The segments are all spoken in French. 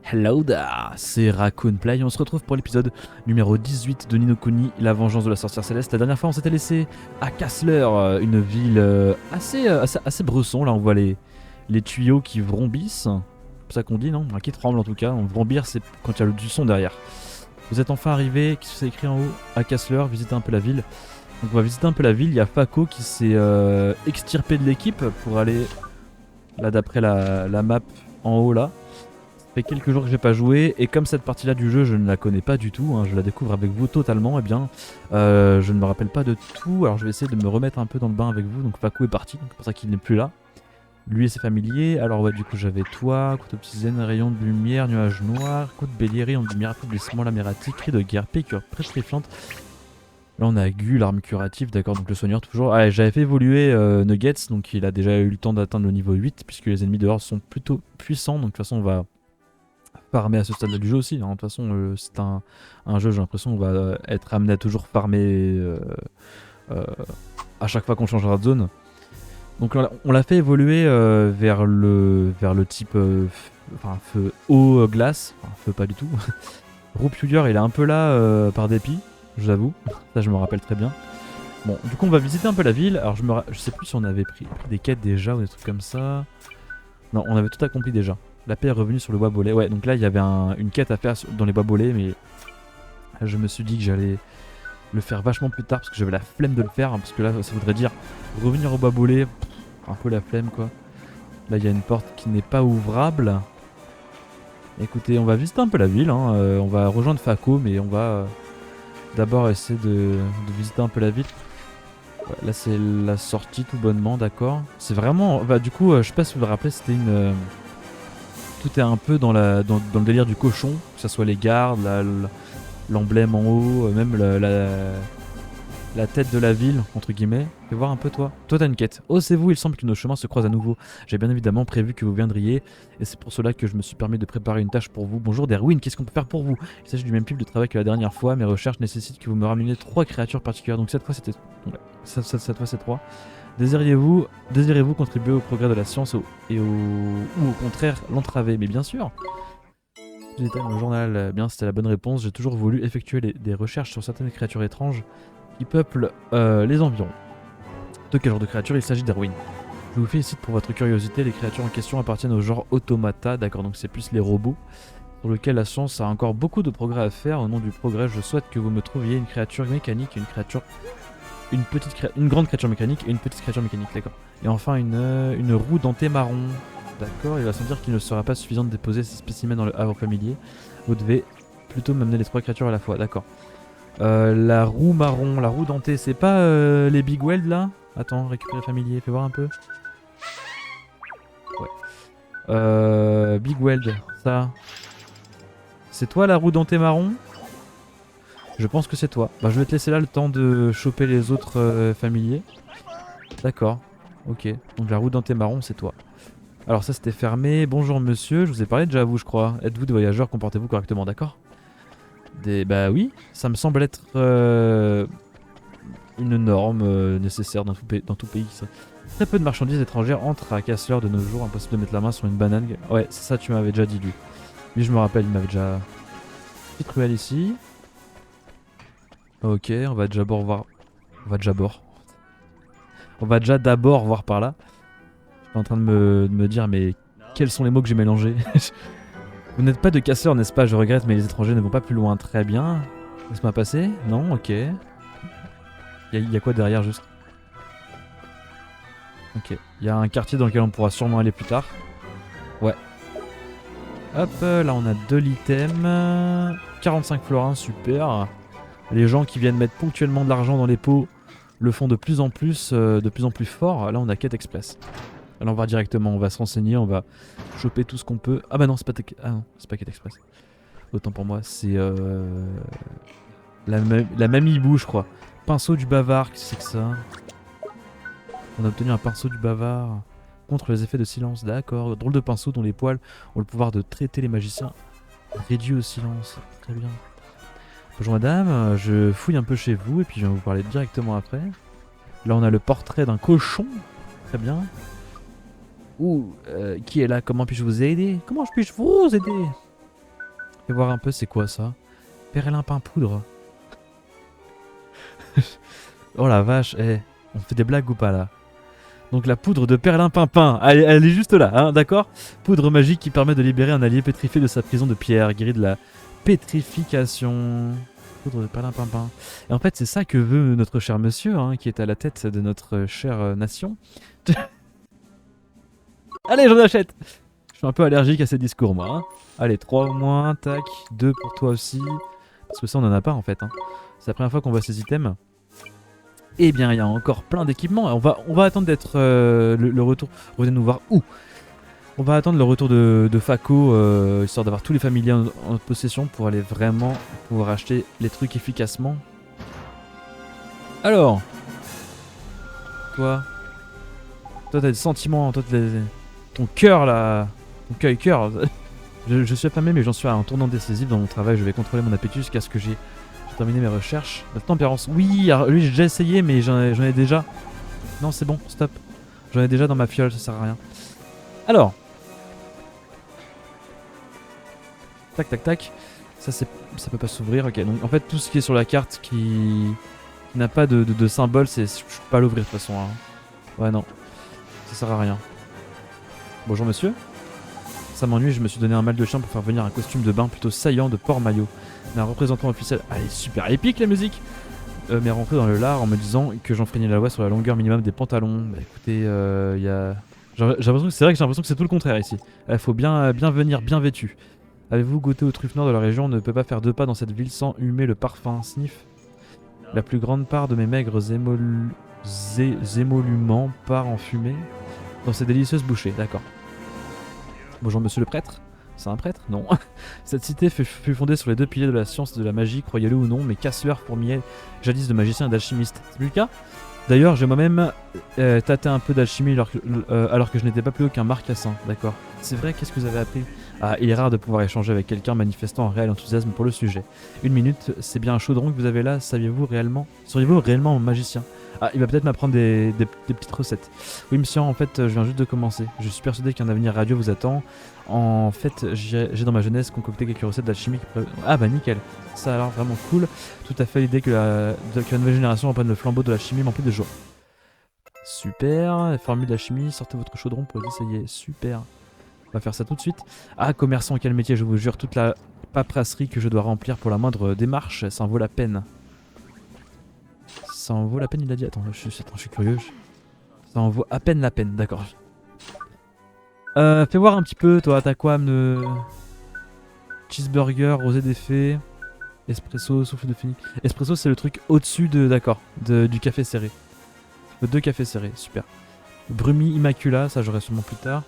Hello there, c'est Raccoon Play. On se retrouve pour l'épisode numéro 18 de Ni no Kuni, la vengeance de la sorcière céleste. La dernière fois, on s'était laissé à Kassler, une ville assez bresson. Là, on voit les tuyaux qui vrombissent. C'est ça qu'on dit, non? Qui tremble en tout cas. On vrombir, c'est quand il y a du son derrière. Vous êtes enfin arrivé, qui s'est écrit en haut, à Kassler, visitez un peu la ville. Donc on va visiter un peu la ville. Il y a Fako qui s'est extirpé de l'équipe pour aller là d'après la map en haut là. Ça fait quelques jours que j'ai pas joué et comme cette partie là du jeu je ne la connais pas du tout, je la découvre avec vous totalement, et bien je ne me rappelle pas de tout. Alors je vais essayer de me remettre un peu dans le bain avec vous. Donc Fakou est parti, donc c'est pour ça qu'il n'est plus là. Lui et ses familiers. Alors ouais, du coup j'avais toi, couteau obsidienne, rayon de lumière, nuage noir, coup de bélier, rayon de lumière, affaiblissement, lamératique, cri de guerre, piqûre pétrifiante. Là on a Gu, l'arme curative, d'accord, donc le soigneur toujours. Ah, j'avais fait évoluer Nuggets, donc il a déjà eu le temps d'atteindre le niveau 8 puisque les ennemis dehors sont plutôt puissants. Donc de toute façon on va farmer à ce stade du jeu aussi, hein. De toute façon c'est un jeu, j'ai l'impression qu'on va être amené à toujours farmer à chaque fois qu'on changera de zone. Donc on l'a fait évoluer vers le type feu eau glace, enfin feu pas du tout. Roupiouilleur il est un peu là par dépit, j'avoue, ça je me rappelle très bien. Bon, du coup on va visiter un peu la ville. Alors je sais plus si on avait pris des quêtes déjà ou des trucs comme ça. Non, on avait tout accompli déjà. La paix est revenue sur le bois bolé. Ouais, donc là il y avait une quête à faire dans les bois bolés, mais je me suis dit que j'allais le faire vachement plus tard parce que j'avais la flemme de le faire, parce que là ça voudrait dire revenir au bois bolé, un peu la flemme quoi. Là il y a une porte qui n'est pas ouvrable. Écoutez, on va visiter un peu la ville, on va rejoindre Fako, mais on va d'abord essayer de visiter un peu la ville. Ouais, là c'est la sortie tout bonnement, d'accord. C'est vraiment... Bah du coup, je sais pas si vous vous rappelez, c'était une... Tout est un peu dans le délire du cochon, que ce soit les gardes, l'emblème en haut, même la tête de la ville, entre guillemets. Fais voir un peu toi. Toi t'as une quête. Oh c'est vous, il semble que nos chemins se croisent à nouveau. J'ai bien évidemment prévu que vous viendriez, et c'est pour cela que je me suis permis de préparer une tâche pour vous. Bonjour Derwin, qu'est-ce qu'on peut faire pour vous? Il s'agit du même type de travail que la dernière fois. Mes recherches nécessitent que vous me rameniez 3 créatures particulières. Donc cette fois c'était... Ouais, cette fois c'est 3. Désirez-vous contribuer au progrès de la science ou au contraire l'entraver? Mais bien sûr. Détail dans le journal, bien c'était la bonne réponse. J'ai toujours voulu effectuer des recherches sur certaines créatures étranges qui peuplent les environs. De quel genre de créature il s'agit, Darwin? Je vous félicite pour votre curiosité. Les créatures en question appartiennent au genre automata, d'accord, donc c'est plus les robots, sur lequel la science a encore beaucoup de progrès à faire. Au nom du progrès, je souhaite que vous me trouviez une créature mécanique, une grande créature mécanique et une petite créature mécanique, d'accord. Et enfin une roue dentée marron. D'accord, il va sans dire qu'il ne sera pas suffisant de déposer ces spécimens dans le havre familier. Vous devez plutôt m'amener les 3 créatures à la fois, d'accord. La roue marron, la roue dentée, c'est pas les Big Weld là? Attends, récupérer familier, fais voir un peu. Ouais. Big Weld, ça. C'est toi la roue dentée marron? Je pense que c'est toi. Bah je vais te laisser là le temps de choper les autres familiers. D'accord, ok. Donc la roue dentée marron, c'est toi. Alors ça c'était fermé. Bonjour monsieur, je vous ai parlé déjà à vous je crois. Êtes-vous des voyageurs, comportez-vous correctement, d'accord? Bah oui, ça me semble être une norme nécessaire dans tout pays. Ça. Très peu de marchandises étrangères entrent à Kassler de nos jours, impossible de mettre la main sur une banane. Ouais, c'est ça tu m'avais déjà dit lui. Lui je me rappelle, il m'avait déjà... Petite ruelle ici. Ok, on va déjà d'abord voir par là. Je suis en train de me dire mais quels sont les mots que j'ai mélangés? Vous n'êtes pas de Kassler, n'est-ce pas? Je regrette, mais les étrangers ne vont pas plus loin. Très bien. Laisse-moi passer. Non, ok. Il y a quoi derrière juste? Ok. Il y a un quartier dans lequel on pourra sûrement aller plus tard. Ouais. Hop, là on a 2 l'items. 45 florins, super. Les gens qui viennent mettre ponctuellement de l'argent dans les pots le font de plus en plus fort. Là on a quête express. Alors on va directement, on va se renseigner, on va choper tout ce qu'on peut. Ah bah non, c'est pas quête express. Autant pour moi, c'est la mamie-bou, je crois. Pinceau du bavard, qu'est-ce que c'est que ça? On a obtenu un pinceau du bavard contre les effets de silence, d'accord. Drôle de pinceau dont les poils ont le pouvoir de traiter les magiciens. Réduit au silence, très bien. Bonjour madame, je fouille un peu chez vous et puis je vais vous parler directement après. Là on a le portrait d'un cochon, très bien. Ouh, qui est là? Comment puis-je vous aider? Comment puis-je vous aider? Fais voir un peu, c'est quoi ça? Perlimpin poudre. Oh la vache, on fait des blagues ou pas là? Donc la poudre de perlimpinpin, elle est juste là, hein, d'accord? Poudre magique qui permet de libérer un allié pétrifié de sa prison de pierre, guéri de la pétrification. Poudre de perlimpinpin. Et en fait, c'est ça que veut notre cher monsieur, hein, qui est à la tête de notre chère nation. Allez, j'en achète! Je suis un peu allergique à ces discours, moi. Hein. Allez, 3 moins, tac, 2 pour toi aussi. Parce que ça, on en a pas en fait. Hein. C'est la première fois qu'on voit ces items. Eh bien, il y a encore plein d'équipements. On va attendre d'être le retour. Revenez nous voir où? On va attendre le retour de Fako, histoire d'avoir tous les familiers en possession pour aller vraiment pouvoir acheter les trucs efficacement. Alors, toi t'as des sentiments, toi ton cœur là, ton cœur. Je suis affamé, mais j'en suis à un tournant décisif dans mon travail. Je vais contrôler mon appétit jusqu'à ce que j'ai terminé mes recherches. La tempérance, oui, alors, lui j'ai déjà essayé, mais j'en ai déjà. Non, c'est bon, stop. J'en ai déjà dans ma fiole, ça sert à rien. Alors. Tac, tac, tac. Ça peut pas s'ouvrir, ok. Donc en fait, tout ce qui est sur la carte qui n'a pas de symbole, je peux pas l'ouvrir de toute façon. Hein. Ouais, non. Ça sert à rien. Bonjour monsieur. Ça m'ennuie, je me suis donné un mal de chien pour faire venir un costume de bain plutôt saillant de port-maillot. Mais un représentant officiel... Ah, elle est super épique la musique. M'est rentré dans le lard en me disant que j'enfreignais la loi sur la longueur minimum des pantalons. Bah écoutez, y a... C'est vrai que j'ai l'impression que c'est tout le contraire ici. Il faut bien venir bien vêtu. Avez-vous goûté aux truffes noires de la région? On ne peut pas faire 2 pas dans cette ville sans humer le parfum. Sniff. La plus grande part de mes maigres émoluments part en fumée dans ces délicieuses bouchées. D'accord. Bonjour monsieur le prêtre. C'est un prêtre? Non. Cette cité fut fondée sur les 2 piliers de la science et de la magie, croyez-le ou non, mais Cassler fourmillait jadis de magicien et d'alchimiste. C'est plus le cas? D'ailleurs, j'ai moi-même tâté un peu d'alchimie alors que je n'étais pas plus haut qu'un marcassin. D'accord. C'est vrai, qu'est-ce que vous avez appris? Ah, il est rare de pouvoir échanger avec quelqu'un manifestant un réel enthousiasme pour le sujet. 1 minute, c'est bien un chaudron que vous avez là, seriez-vous réellement un magicien? Ah, il va peut-être m'apprendre des petites recettes. Oui, monsieur, en fait, je viens juste de commencer. Je suis persuadé qu'un avenir radieux vous attend. En fait, j'ai dans ma jeunesse concocté quelques recettes d'alchimie. Ah bah nickel, ça a l'air vraiment cool. Tout à fait l'idée que la nouvelle génération reprenne le flambeau de la chimie m'emplit de joie. Super, formule d'alchimie, sortez votre chaudron pour les essayer. Super. On va faire ça tout de suite. Ah, commerçant, quel métier, je vous jure, toute la paperasserie que je dois remplir pour la moindre démarche, ça en vaut la peine. Ça en vaut la peine, il a dit. Attends, je suis curieux. Ça en vaut à peine la peine, d'accord. Fais voir un petit peu, toi, t'as quoi cheeseburger, rosé des fées, espresso, souffle de phénix. Espresso, c'est le truc au-dessus d'accord, du café serré. 2 cafés serrés, super. Brumi Immacula, ça j'aurai sûrement plus tard.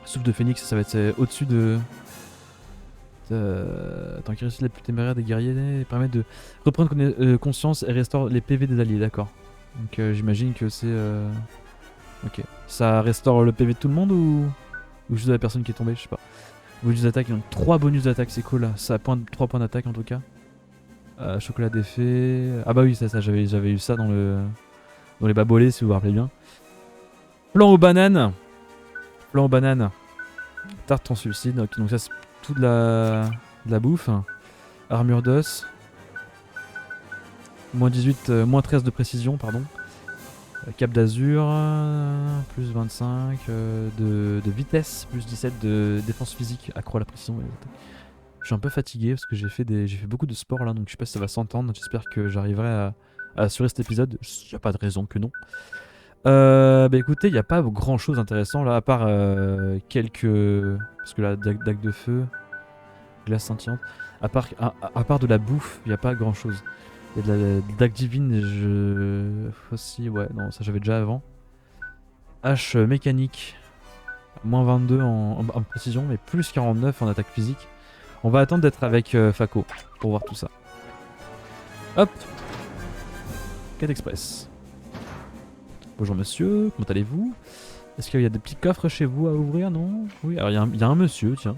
Souffle de phénix, ça va être au-dessus Tant qu'il réussit les plus téméraires des guerriers, et permet de reprendre conscience et restaure les PV des alliés, d'accord. Donc j'imagine que c'est... Ok. Ça restaure le PV de tout le monde ou juste de la personne qui est tombée, je sais pas. Bonus d'attaque, donc 3 bonus d'attaque, c'est cool là. Ça a 3 points d'attaque en tout cas. Chocolat d'effet. Ah bah oui, ça j'avais eu ça dans les babolets si vous vous rappelez bien. Flan aux bananes. Flan aux bananes. Tarte en suicide. Okay, donc ça c'est tout de la bouffe. Armure d'os. Moins 18, moins 13 de précision, pardon. Cap d'azur, plus 25 de vitesse, plus 17 de défense physique, accro à la précision. Je suis un peu fatigué parce que j'ai fait beaucoup de sport là, donc je sais pas si ça va s'entendre. J'espère que j'arriverai à assurer cet épisode. Il n'y a pas de raison que non. Bah écoutez, il n'y a pas grand chose d'intéressant là, à part quelques... Parce que la dague de feu, glace scintillante, à part de la bouffe, il n'y a pas grand chose. Il y a de la dague divine, aussi, ouais, non, ça j'avais déjà avant. Hache mécanique, moins 22 en précision, mais plus 49 en attaque physique. On va attendre d'être avec Fako pour voir tout ça. Hop, Quête Express. Bonjour monsieur, comment allez-vous? Est-ce qu'il y a des petits coffres chez vous à ouvrir? Non? Oui, alors il y a un monsieur, tiens.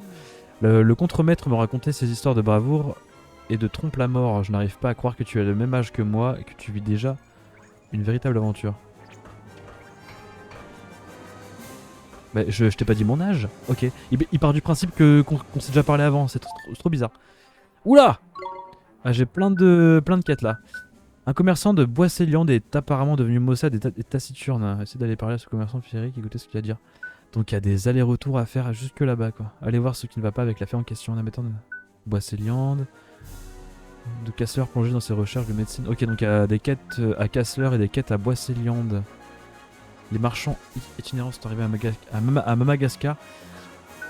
Le contremaître me racontait ses histoires de bravoure et de trompe la mort. Je n'arrive pas à croire que tu as le même âge que moi et que tu vis déjà une véritable aventure. Bah, je t'ai pas dit mon âge. Ok. Il part du principe qu'on s'est déjà parlé avant. C'est trop bizarre. Oula! Ah, j'ai plein de quêtes là. Un commerçant de Boisseliande est apparemment devenu maussade et taciturne. Essayez d'aller parler à ce commerçant féerique, écoutez ce qu'il a à dire. Donc il y a des allers-retours à faire jusque là-bas quoi. Allez voir ce qui ne va pas avec l'affaire en question. En amettant de Boisseliande. De Kassler plongé dans ses recherches de médecine. Ok, donc il y a des quêtes à Kassler et des quêtes à Boisseliande. Les marchands itinérants sont arrivés à Madagascar.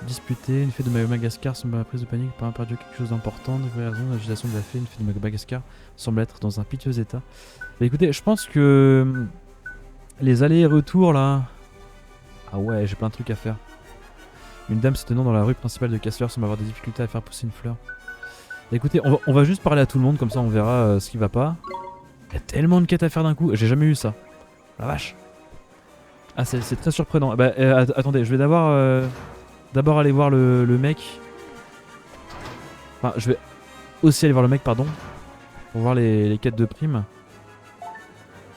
Disputé, une fée de Madagascar semble à la prise de panique par un perdu quelque chose d'important. De vraie raison, l'agitation de la fée, une fée de Madagascar semble être dans un piteux état. Bah écoutez, je pense que les allers et retours là. Ah ouais, j'ai plein de trucs à faire. Une dame se tenant dans la rue principale de Kassler semble avoir des difficultés à faire pousser une fleur. Bah écoutez, on va juste parler à tout le monde, comme ça on verra ce qui va pas. Il y a tellement de quêtes à faire d'un coup, j'ai jamais eu ça. La vache. Ah, c'est très surprenant. Bah attendez, je vais d'abord aller voir le mec. Enfin, je vais aussi aller voir le mec, pardon. Pour voir les quêtes de primes.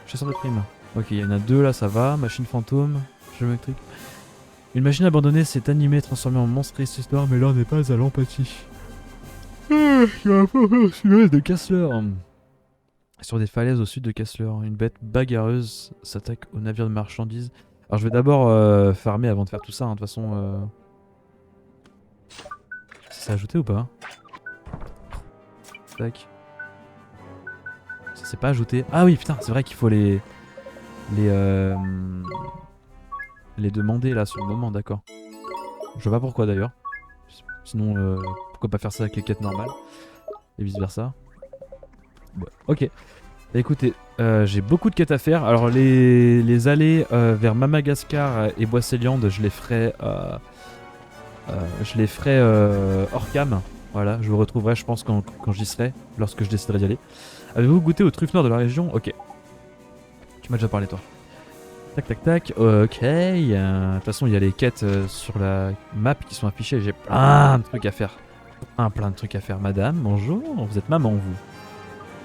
Chasseur de primes. Ok, il y en a deux là, ça va. Machine fantôme. Jeu électrique. Une machine abandonnée s'est animée, transformée en monstre histoire, mais là on n'est pas à l'empathie. Il y a un peu de Kassler. Sur des falaises au sud de Kassler, une bête bagarreuse s'attaque au navire de marchandises. Alors je vais d'abord farmer avant de faire tout ça, hein. De toute façon... C'est ajouté ou pas? Tac. Ça s'est pas ajouté. Ah oui putain, c'est vrai qu'il faut les demander là sur le moment, d'accord. Je vois pas pourquoi d'ailleurs. Sinon pourquoi pas faire ça avec les quêtes normales. Et vice versa. Ouais. Ok. Bah écoutez, j'ai beaucoup de quêtes à faire. Alors les allées vers Madagascar et Boisseliande, je les ferai hors cam. Voilà, je vous retrouverai je pense quand j'y serai, lorsque je déciderai d'y aller. Avez-vous goûté aux truffes noires de la région? Ok. Tu m'as déjà parlé toi. Tac tac tac, ok. De toute façon il y a les quêtes sur la map qui sont affichées. J'ai plein de trucs à faire. Plein de trucs à faire. Madame, bonjour. Vous êtes maman vous.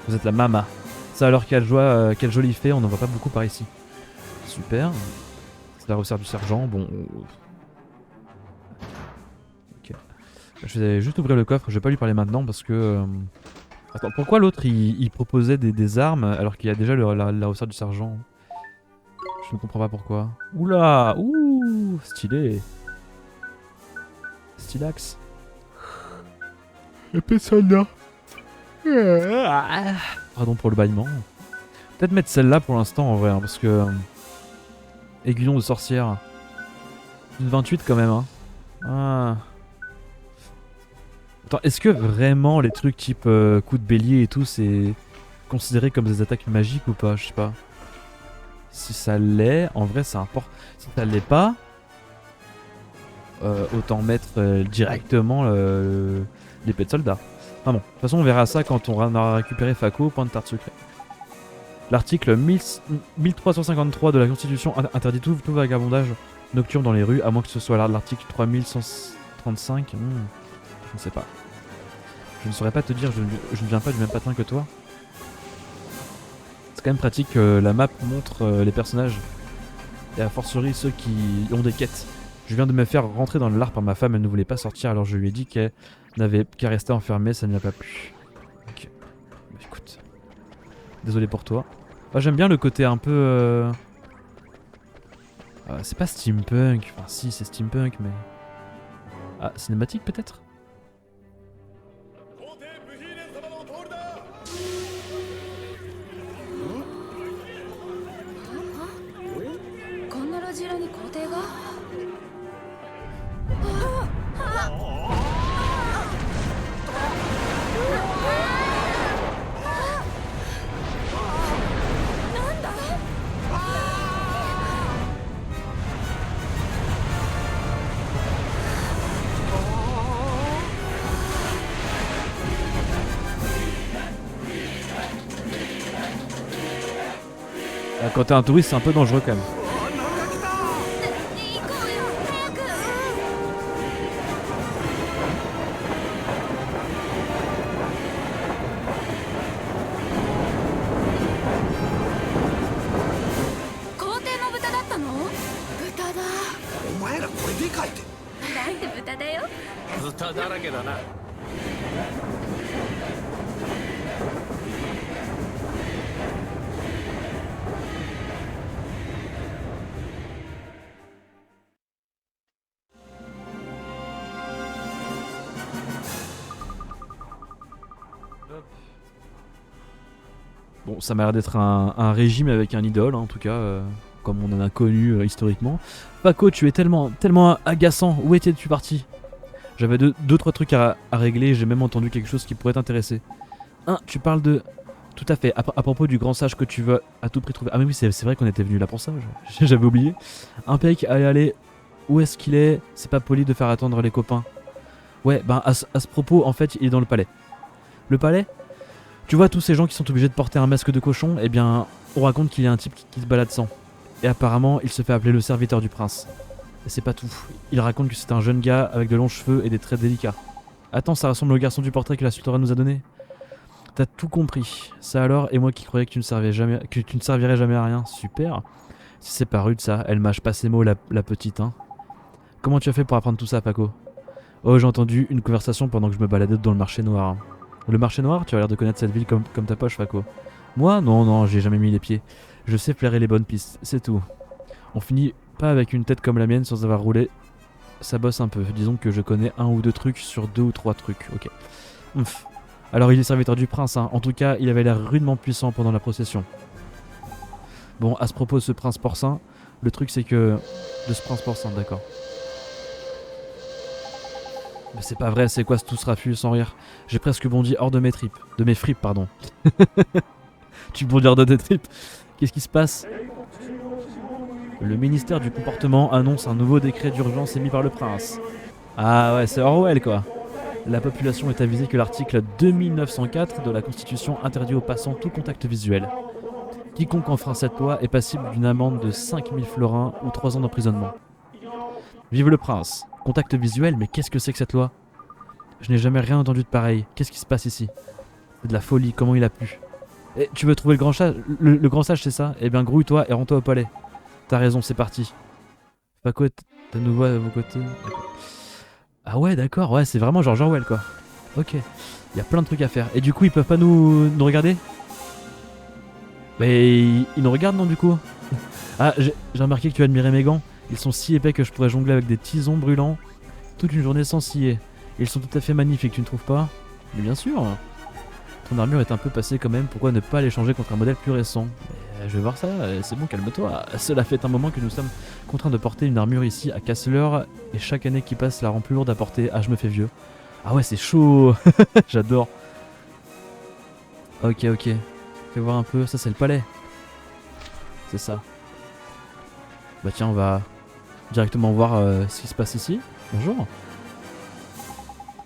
Vous êtes la mama. Ça alors quelle joie, quelle jolie fée, on n'en voit pas beaucoup par ici. Super. C'est la resserre du sergent, bon... Ok. Je vais juste ouvrir le coffre, je vais pas lui parler maintenant parce que... Attends, pourquoi l'autre il proposait des armes alors qu'il y a déjà la resserre du sergent? Je ne comprends pas pourquoi. Oula, ouh, stylé. Stylax. Épée soldat. Pardon pour le bâillement. Peut-être mettre celle-là pour l'instant en vrai, hein, parce que... aiguillon de sorcière. Une 28 quand même, hein. Ah. Attends, est-ce que vraiment les trucs type coup de bélier et tout, c'est considéré comme des attaques magiques ou pas? Je sais pas. Si ça l'est, en vrai ça importe. Si ça l'est pas, autant mettre directement l'épée de soldat. Ah bon, de toute façon on verra ça quand on aura récupéré Fako, point de tarte secret. L'article 1353 de la Constitution interdit tout vagabondage nocturne dans les rues, à moins que ce soit l'article 3135. Je ne sais pas. Je ne saurais pas te dire, je ne viens pas du même patin que toi. C'est quand même pratique que la map montre les personnages, et a fortiori ceux qui ont des quêtes. Je viens de me faire rentrer dans l'art par ma femme, elle ne voulait pas sortir, alors je lui ai dit qu'elle n'avait qu'à rester enfermée, ça ne l'a pas plu. Ok. Bah, écoute. Désolé pour toi. Ah, j'aime bien le côté un peu... c'est pas steampunk, enfin si c'est steampunk mais... Ah, cinématique peut-être? Quand t'es un touriste, c'est un peu dangereux quand même. なんて豚だよ。豚だらけだな。Bon, ça m'a l'air d'être un régime avec un idole, hein, en tout cas, comme on en a connu historiquement. Paco, tu es tellement agaçant. Où étais-tu parti? J'avais deux, trois trucs à régler, j'ai même entendu quelque chose qui pourrait t'intéresser. Tu parles de... Tout à fait, à propos du grand sage que tu veux à tout prix trouver. Ah mais oui, c'est vrai qu'on était venu là pour ça, j'avais oublié. Impec, allez, où est-ce qu'il est? C'est pas poli de faire attendre les copains. Ouais, ben à ce propos, en fait, il est dans le palais. Le palais? Tu vois tous ces gens qui sont obligés de porter un masque de cochon? Eh bien, on raconte qu'il y a un type qui se balade sans. Et apparemment, il se fait appeler le serviteur du prince. Et c'est pas tout. Il raconte que c'est un jeune gars avec de longs cheveux et des traits délicats. Attends, ça ressemble au garçon du portrait que la sultane nous a donné. T'as tout compris. Ça alors, et moi qui croyais que tu ne servirais jamais à rien. Super. Si c'est pas rude ça, elle mâche pas ses mots la petite, hein. Comment tu as fait pour apprendre tout ça, Paco? Oh, j'ai entendu une conversation pendant que je me baladais dans le marché noir. Le marché noir? Tu as l'air de connaître cette ville comme ta poche, Paco. Moi? Non, j'y ai jamais mis les pieds. Je sais flairer les bonnes pistes, c'est tout. On finit pas avec une tête comme la mienne sans avoir roulé. Ça bosse un peu. Disons que je connais un ou deux trucs sur 2 ou 3 trucs. Ok. Alors il est serviteur du prince, hein. En tout cas, il avait l'air rudement puissant pendant la procession. Bon, à ce propos, ce prince porcin, le truc c'est que... De ce prince porcin, d'accord. Mais c'est pas vrai, c'est quoi tout ce raffut sans rire? J'ai presque bondi hors de mes tripes. De mes fripes, pardon. Tu bondis hors de tes tripes. Qu'est-ce qui se passe? Le ministère du comportement annonce un nouveau décret d'urgence émis par le prince. Ah ouais, c'est Orwell quoi. La population est avisée que l'article 2904 de la Constitution interdit aux passants tout contact visuel. Quiconque enfreint cette loi est passible d'une amende de 5000 florins ou 3 ans d'emprisonnement. Vive le prince. Contact visuel, mais qu'est-ce que c'est que cette loi? Je n'ai jamais rien entendu de pareil. Qu'est-ce qui se passe ici? C'est de la folie, comment il a pu? Eh, tu veux trouver le grand sage? Le grand sage, c'est ça? Eh bien, grouille-toi et rends-toi au palais. T'as raison, c'est parti. Paco est à nouveau à vos côtés. Ah ouais, d'accord, ouais, c'est vraiment genre Orwell quoi. Ok, il y a plein de trucs à faire. Et du coup, ils peuvent pas nous regarder? Mais ils nous regardent non du coup? Ah, j'ai remarqué que tu admirais mes gants. Ils sont si épais que je pourrais jongler avec des tisons brûlants toute une journée sans scier. Ils sont tout à fait magnifiques, tu ne trouves pas? Mais bien sûr. Ton armure est un peu passée quand même, pourquoi ne pas l'échanger contre un modèle plus récent? Je vais voir ça, c'est bon, calme-toi. Cela fait un moment que nous sommes contraints de porter une armure ici à Kassler, et chaque année qui passe la rend plus lourde à porter. Ah, je me fais vieux. Ah ouais, c'est chaud. J'adore. Ok. Fais voir un peu, ça c'est le palais. C'est ça. Bah tiens, on va directement voir ce qui se passe ici. Bonjour.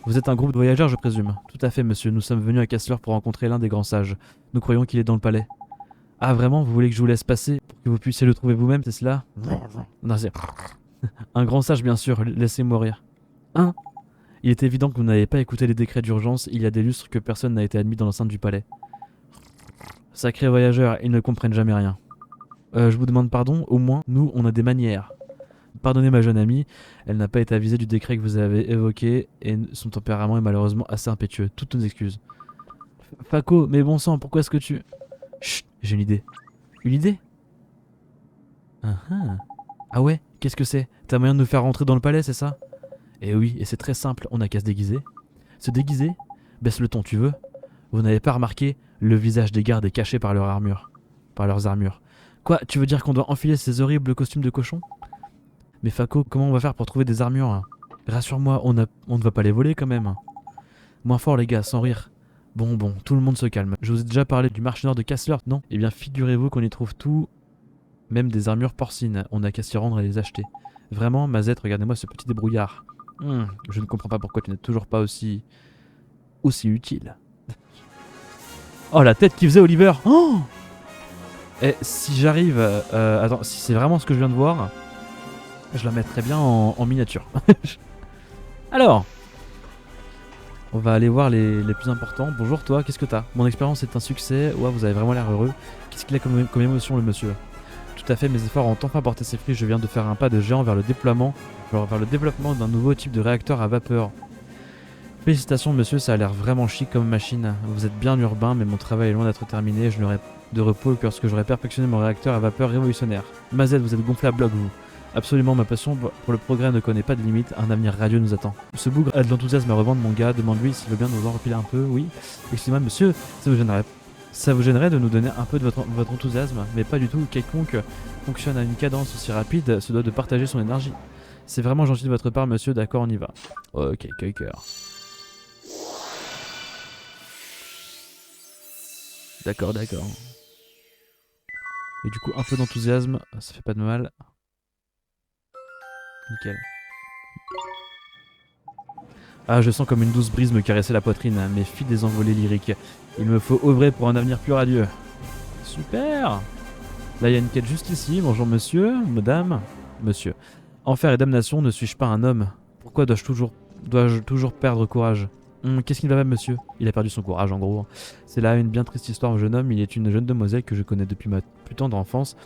Vous êtes un groupe de voyageurs, je présume. Tout à fait, monsieur. Nous sommes venus à Kassler pour rencontrer l'un des grands sages. Nous croyons qu'il est dans le palais. Ah vraiment? Vous voulez que je vous laisse passer pour que vous puissiez le trouver vous-même, c'est cela? Non, c'est... Un grand sage, bien sûr. Laissez-moi rire. Hein? Il est évident que vous n'avez pas écouté les décrets d'urgence. Il y a des lustres que personne n'a été admis dans l'enceinte du palais. Sacrés voyageurs, ils ne comprennent jamais rien. Je vous demande pardon, au moins, nous, on a des manières. Pardonnez ma jeune amie, elle n'a pas été avisée du décret que vous avez évoqué et son tempérament est malheureusement assez impétueux. Toutes nos excuses. Paco, mais bon sang, pourquoi est-ce que tu... Chut, j'ai une idée. Une idée? Ah ouais, qu'est-ce que c'est? T'as moyen de nous faire rentrer dans le palais, c'est ça? Eh oui, et c'est très simple, on n'a qu'à se déguiser. Se déguiser? Baisse le ton, tu veux? Vous n'avez pas remarqué? Le visage des gardes est caché par leurs armures. Quoi, tu veux dire qu'on doit enfiler ces horribles costumes de cochon? Mais Paco, comment on va faire pour trouver des armures hein? Rassure-moi, on ne va pas les voler quand même. Moins fort les gars, sans rire. Bon, tout le monde se calme. Je vous ai déjà parlé du marché noir de Kassler, non? Eh bien, figurez-vous qu'on y trouve tout, même des armures porcines. On n'a qu'à s'y rendre et les acheter. Vraiment, Mazette, regardez-moi ce petit débrouillard. Je ne comprends pas pourquoi tu n'es toujours pas aussi utile. Oh, la tête qu'il faisait Oliver. Oh! Et si j'arrive... attends, si c'est vraiment ce que je viens de voir, je la mettrais bien en miniature. Alors, on va aller voir les plus importants. Bonjour toi, qu'est-ce que t'as? Mon expérience est un succès. Ouais, vous avez vraiment l'air heureux. Qu'est-ce qu'il a comme émotion le monsieur? Tout Tout à fait, mes efforts ont enfin porté ses fruits. Je viens de faire un pas de géant vers le déploiement d'un nouveau type de réacteur à vapeur. Félicitations monsieur, ça a l'air vraiment chic comme machine. Vous êtes bien urbain, mais mon travail est loin d'être terminé. Je n'aurai de repos que lorsque j'aurai perfectionné mon réacteur à vapeur révolutionnaire. Mazette, vous êtes gonflé à bloc, vous. Absolument, ma passion pour le progrès ne connaît pas de limite. Un avenir radieux nous attend. Ce bougre a de l'enthousiasme à revendre, mon gars. Demande-lui s'il veut bien nous en repiler un peu. Oui. Excusez-moi, monsieur, ça vous gênerait de nous donner un peu de votre enthousiasme, mais pas du tout. Quiconque fonctionne à une cadence aussi rapide se doit de partager son énergie. C'est vraiment gentil de votre part, monsieur. D'accord, on y va. Ok, cœur. D'accord. Et du coup, un peu d'enthousiasme, ça fait pas de mal. Nickel. Ah, je sens comme une douce brise me caresser la poitrine, mes filles des envolées lyriques. Il me faut œuvrer pour un avenir plus radieux. Super. Là, il y a une quête juste ici. Bonjour monsieur, madame, monsieur. Enfer et damnation, ne suis-je pas un homme? Pourquoi dois-je toujours perdre courage? Qu'est-ce qu'il va même, monsieur? Il a perdu son courage, en gros. C'est là une bien triste histoire, jeune homme. Il est une jeune demoiselle que je connais depuis ma plus tendre enfance.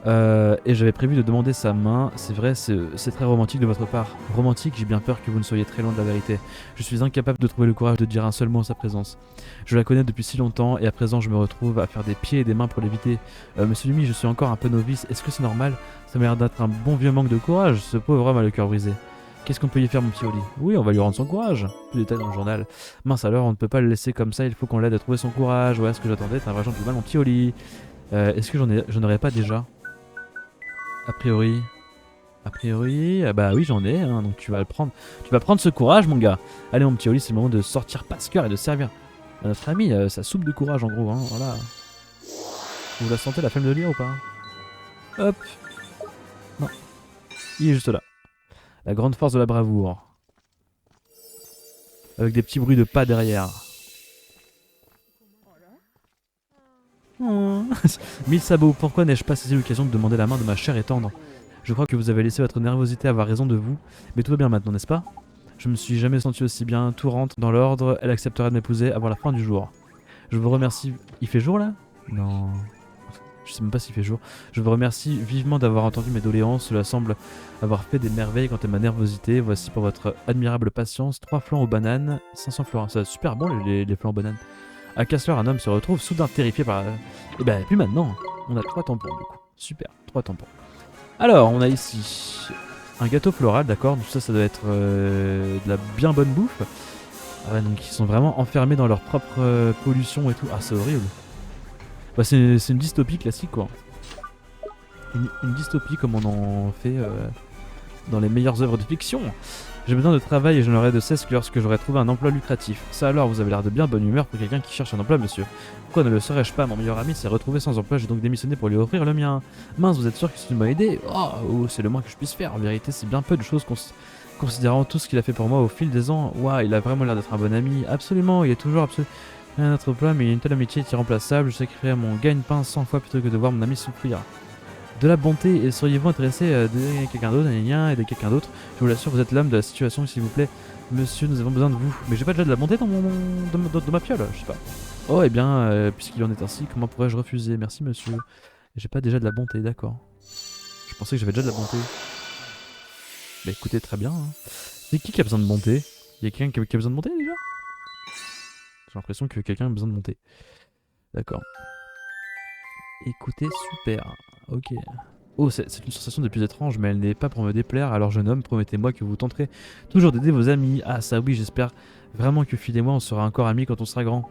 Et j'avais prévu de demander sa main. C'est vrai, c'est très romantique de votre part. Romantique, j'ai bien peur que vous ne soyez très loin de la vérité. Je suis incapable de trouver le courage de dire un seul mot en sa présence. Je la connais depuis si longtemps et à présent je me retrouve à faire des pieds et des mains pour l'éviter. Monsieur Lumi, je suis encore un peu novice. Est-ce que c'est normal? Ça m'a l'air d'être un bon vieux manque de courage. Ce pauvre homme a le cœur brisé. Qu'est-ce qu'on peut y faire, mon petit Oli? Oui, on va lui rendre son courage. Plus de détails dans le journal. Mince alors, on ne peut pas le laisser comme ça. Il faut qu'on l'aide à trouver son courage. Ouais, ce que j'attendais, t'es un vrai gentleman, mon petit Oli. Est-ce que j'en aurais pas déjà? A priori, bah oui j'en ai, hein, donc tu vas le prendre. Tu vas prendre ce courage mon gars. Allez mon petit Oli, c'est le moment de sortir passe-cœur et de servir à notre ami sa soupe de courage en gros, hein, voilà. Vous la sentez la flemme de lire ou pas? Hop. Non. Il est juste là. La grande force de la bravoure. Avec des petits bruits de pas derrière. Oh. 1000 sabots, pourquoi n'ai-je pas saisi l'occasion de demander la main de ma chère et tendre? Je crois que vous avez laissé votre nervosité avoir raison de vous, mais tout va bien maintenant, n'est-ce pas? Je me suis jamais senti aussi bien, tout rentre dans l'ordre, elle acceptera de m'épouser avant la fin du jour. Je vous remercie... Il fait jour là? Non... Je sais même pas s'il fait jour. Je vous remercie vivement d'avoir entendu mes doléances, cela semble avoir fait des merveilles quant à ma nervosité. Voici pour votre admirable patience 3 flancs aux bananes, 500 florins. C'est super bon les flancs aux bananes. À Kassler, un homme se retrouve soudain terrifié par... Et ben plus maintenant, on a 3 tampons du coup. Super, 3 tampons. Alors, on a ici un gâteau floral, d'accord. Tout ça, ça doit être de la bien bonne bouffe. Ah ouais, donc ils sont vraiment enfermés dans leur propre pollution et tout. Ah, c'est horrible. Bah, c'est une dystopie classique, quoi. Une dystopie comme on en fait dans les meilleures œuvres de fiction. J'ai besoin de travail et je n'aurai de cesse que lorsque j'aurai trouvé un emploi lucratif. Ça alors, vous avez l'air de bien bonne humeur pour quelqu'un qui cherche un emploi, monsieur. Pourquoi ne le serais-je pas? Mon meilleur ami s'est retrouvé sans emploi, j'ai donc démissionné pour lui offrir le mien. Mince, vous êtes sûr que c'est une bonne idée? Oh, c'est le moins que je puisse faire. En vérité, c'est bien peu de choses considérant tout ce qu'il a fait pour moi au fil des ans. Waouh, il a vraiment l'air d'être un bon ami. Absolument, il est toujours un autre emploi, mais il a une telle amitié est irremplaçable. Je sacrifierais mon gagne-pain 100 fois plutôt que de voir mon ami souffrir. De la bonté, et seriez-vous intéressé d'aider quelqu'un d'autre, aider quelqu'un d'autre? Je vous l'assure, vous êtes l'homme de la situation, s'il vous plaît. Monsieur, nous avons besoin de vous. Mais j'ai pas déjà de la bonté dans ma piole, je sais pas. Oh, et bien, puisqu'il en est ainsi, comment pourrais-je refuser? Merci, monsieur. J'ai pas déjà de la bonté, d'accord. Je pensais que j'avais déjà de la bonté. Bah écoutez, très bien. Hein. C'est qui a besoin de bonté? Il y a quelqu'un qui a besoin de bonté déjà? J'ai l'impression que quelqu'un a besoin de monter. D'accord. Écoutez, super. Ok. Oh, c'est une sensation de plus étrange, mais elle n'est pas pour me déplaire. Alors, jeune homme, promettez-moi que vous tenterez toujours d'aider vos amis. Ah, ça oui, j'espère vraiment que Phil et moi, on sera encore amis quand on sera grand.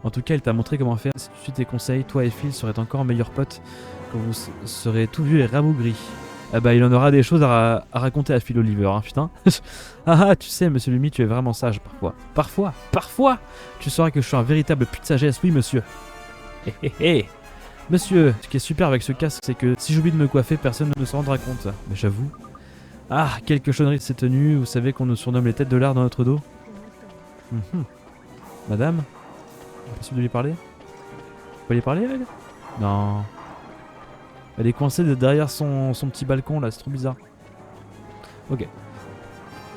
En tout cas, il t'a montré comment faire. Si tu suis tes conseils, toi et Phil seraient encore meilleurs potes quand vous serez tout vieux et rabougris. Ah bah, il en aura des choses à raconter à Phil Oliver, hein, putain. Ah, tu sais, monsieur Lumi, tu es vraiment sage parfois. Parfois tu sauras que je suis un véritable puits de sagesse, oui, monsieur. Hé. Monsieur, ce qui est super avec ce casque, c'est que si j'oublie de me coiffer, personne ne s'en rendra compte. Mais j'avoue. Ah, quelle cochonnerie de ces tenues. Vous savez qu'on nous surnomme les têtes de l'art dans notre dos. Madame, impossible de lui parler? Vous pouvez lui parler, elle? Non. Elle est coincée derrière son petit balcon là, c'est trop bizarre. Ok.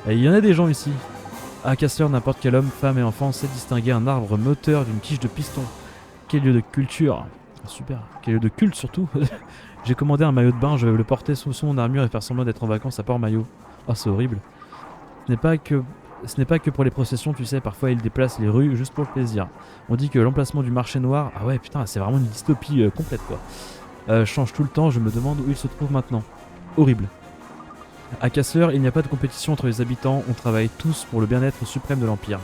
Et il y en a des gens ici. À Kassler, n'importe quel homme, femme et enfant sait distinguer un arbre moteur d'une tige de piston. Quel lieu de culture. Super. Quel lieu de culte surtout. J'ai commandé un maillot de bain, je vais le porter sous mon armure et faire semblant d'être en vacances à Port-Maillot. Oh, c'est horrible. Ce n'est pas que pour les processions, tu sais, parfois ils déplacent les rues juste pour le plaisir. On dit que l'emplacement du marché noir... Ah ouais, putain, c'est vraiment une dystopie complète, quoi. Change tout le temps, je me demande où il se trouve maintenant. Horrible. À Kassler, il n'y a pas de compétition entre les habitants, on travaille tous pour le bien-être suprême de l'Empire.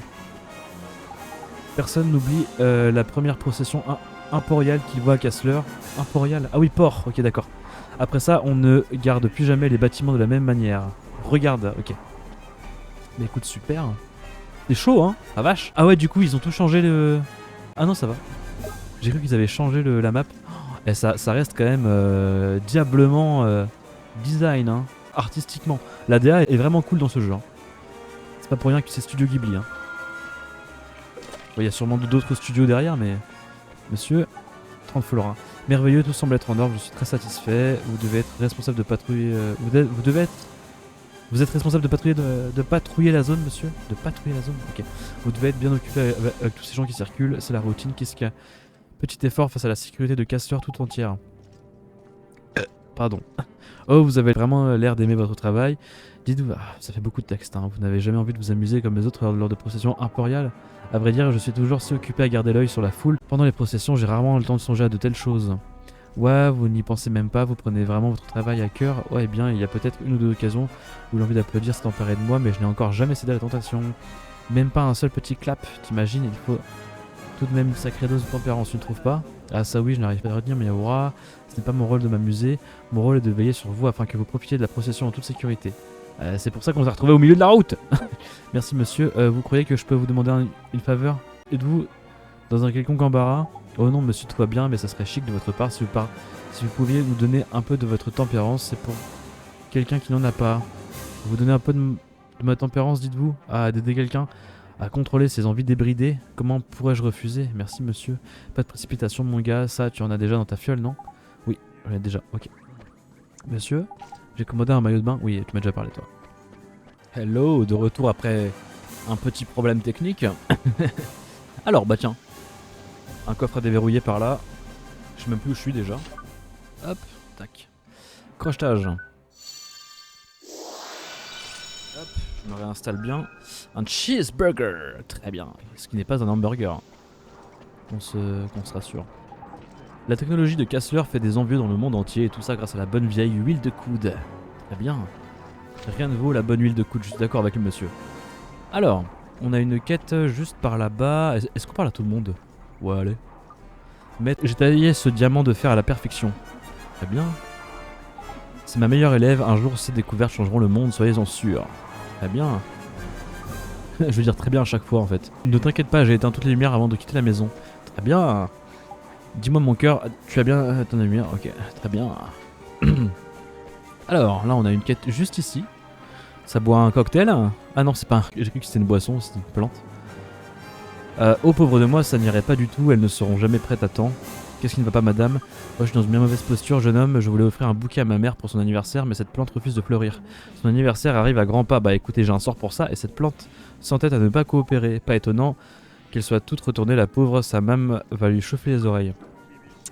Personne n'oublie la première procession impériale qu'il voit à Kassler. Impériale? Ah oui, port, ok d'accord. Après ça, on ne garde plus jamais les bâtiments de la même manière. Regarde, ok. Mais écoute, super. C'est chaud, hein, la vache. Ah ouais, du coup, ils ont tout changé le... Ah non, ça va. J'ai cru qu'ils avaient changé la map. Et ça reste quand même diablement design, hein, artistiquement. La DA est vraiment cool dans ce jeu. Hein. C'est pas pour rien que c'est Studio Ghibli. Hein. Il y a sûrement d'autres studios derrière, mais... Monsieur, 30 florins. Merveilleux, tout semble être en ordre, je suis très satisfait. Vous devez être responsable de patrouiller... Vous êtes responsable de patrouiller la zone, monsieur? De patrouiller la zone? Ok. Vous devez être bien occupé avec tous ces gens qui circulent, c'est la routine. Qu'est-ce qu'il y a? Petit effort face à la sécurité de Kassler tout entière. Pardon. Oh, vous avez vraiment l'air d'aimer votre travail. Dites-vous, ça fait beaucoup de texte, hein. Vous n'avez jamais envie de vous amuser comme les autres lors de processions impériales? À vrai dire, je suis toujours si occupé à garder l'œil sur la foule. Pendant les processions, j'ai rarement le temps de songer à de telles choses. Ouais, vous n'y pensez même pas, vous prenez vraiment votre travail à cœur. Ouais, eh bien, il y a peut-être une ou deux occasions où l'envie d'applaudir s'est emparée de moi, mais je n'ai encore jamais cédé à la tentation. Même pas un seul petit clap, t'imagines, il faut tout de même une sacrée dose de tempérance, tu ne trouves pas? Ah ça oui, je n'arrive pas à retenir, mais aura, ce n'est pas mon rôle de m'amuser, mon rôle est de veiller sur vous afin que vous profitiez de la procession en toute sécurité. C'est pour ça qu'on s'est retrouvé au milieu de la route. Merci monsieur, vous croyez que je peux vous demander une faveur? Êtes-vous dans un quelconque embarras? Oh non monsieur, tout va bien, mais ça serait chic de votre part si vous pouviez nous donner un peu de votre tempérance, c'est pour quelqu'un qui n'en a pas. Vous donnez un peu de ma tempérance, dites-vous, à d'aider quelqu'un à contrôler ses envies débridées. Comment pourrais-je refuser? Merci monsieur. Pas de précipitation mon gars, ça tu en as déjà dans ta fiole, non? Oui, j'en ai déjà, ok. Monsieur, j'ai commandé un maillot de bain. Oui, tu m'as déjà parlé toi. Hello, de retour après un petit problème technique. Alors bah tiens, un coffre à déverrouiller par là. Je sais même plus où je suis déjà. Hop, tac. Crochetage. Hop, je me réinstalle bien. Un cheeseburger, très bien. Ce qui n'est pas un hamburger. Qu'on se rassure. La technologie de Kassler fait des envieux dans le monde entier et tout ça grâce à la bonne vieille huile de coude. Très bien. Rien ne vaut la bonne huile de coude, je suis d'accord avec le monsieur. Alors, on a une quête juste par là-bas. Est-ce qu'on parle à tout le monde? Ouais, allez. Mais j'ai taillé ce diamant de fer à la perfection. Très bien. C'est ma meilleure élève, un jour ces découvertes changeront le monde, soyez-en sûrs. Très bien. Je veux dire très bien à chaque fois en fait. Ne t'inquiète pas, j'ai éteint toutes les lumières avant de quitter la maison. Très bien. Dis-moi mon cœur, tu as bien ton lumière? Ok, très bien. Alors là on a une quête juste ici. Ça boit un cocktail. Ah non c'est pas un... J'ai cru que c'était une boisson, c'était une plante. Oh pauvre de moi, ça n'irait pas du tout, elles ne seront jamais prêtes à temps. Qu'est-ce qui ne va pas madame? Moi je suis dans une bien mauvaise posture, jeune homme, je voulais offrir un bouquet à ma mère pour son anniversaire, mais cette plante refuse de fleurir. Son anniversaire arrive à grands pas, bah écoutez j'ai un sort pour ça, et cette plante s'entête à ne pas coopérer. Pas étonnant qu'elle soit toute retournée, la pauvre, sa mame va lui chauffer les oreilles.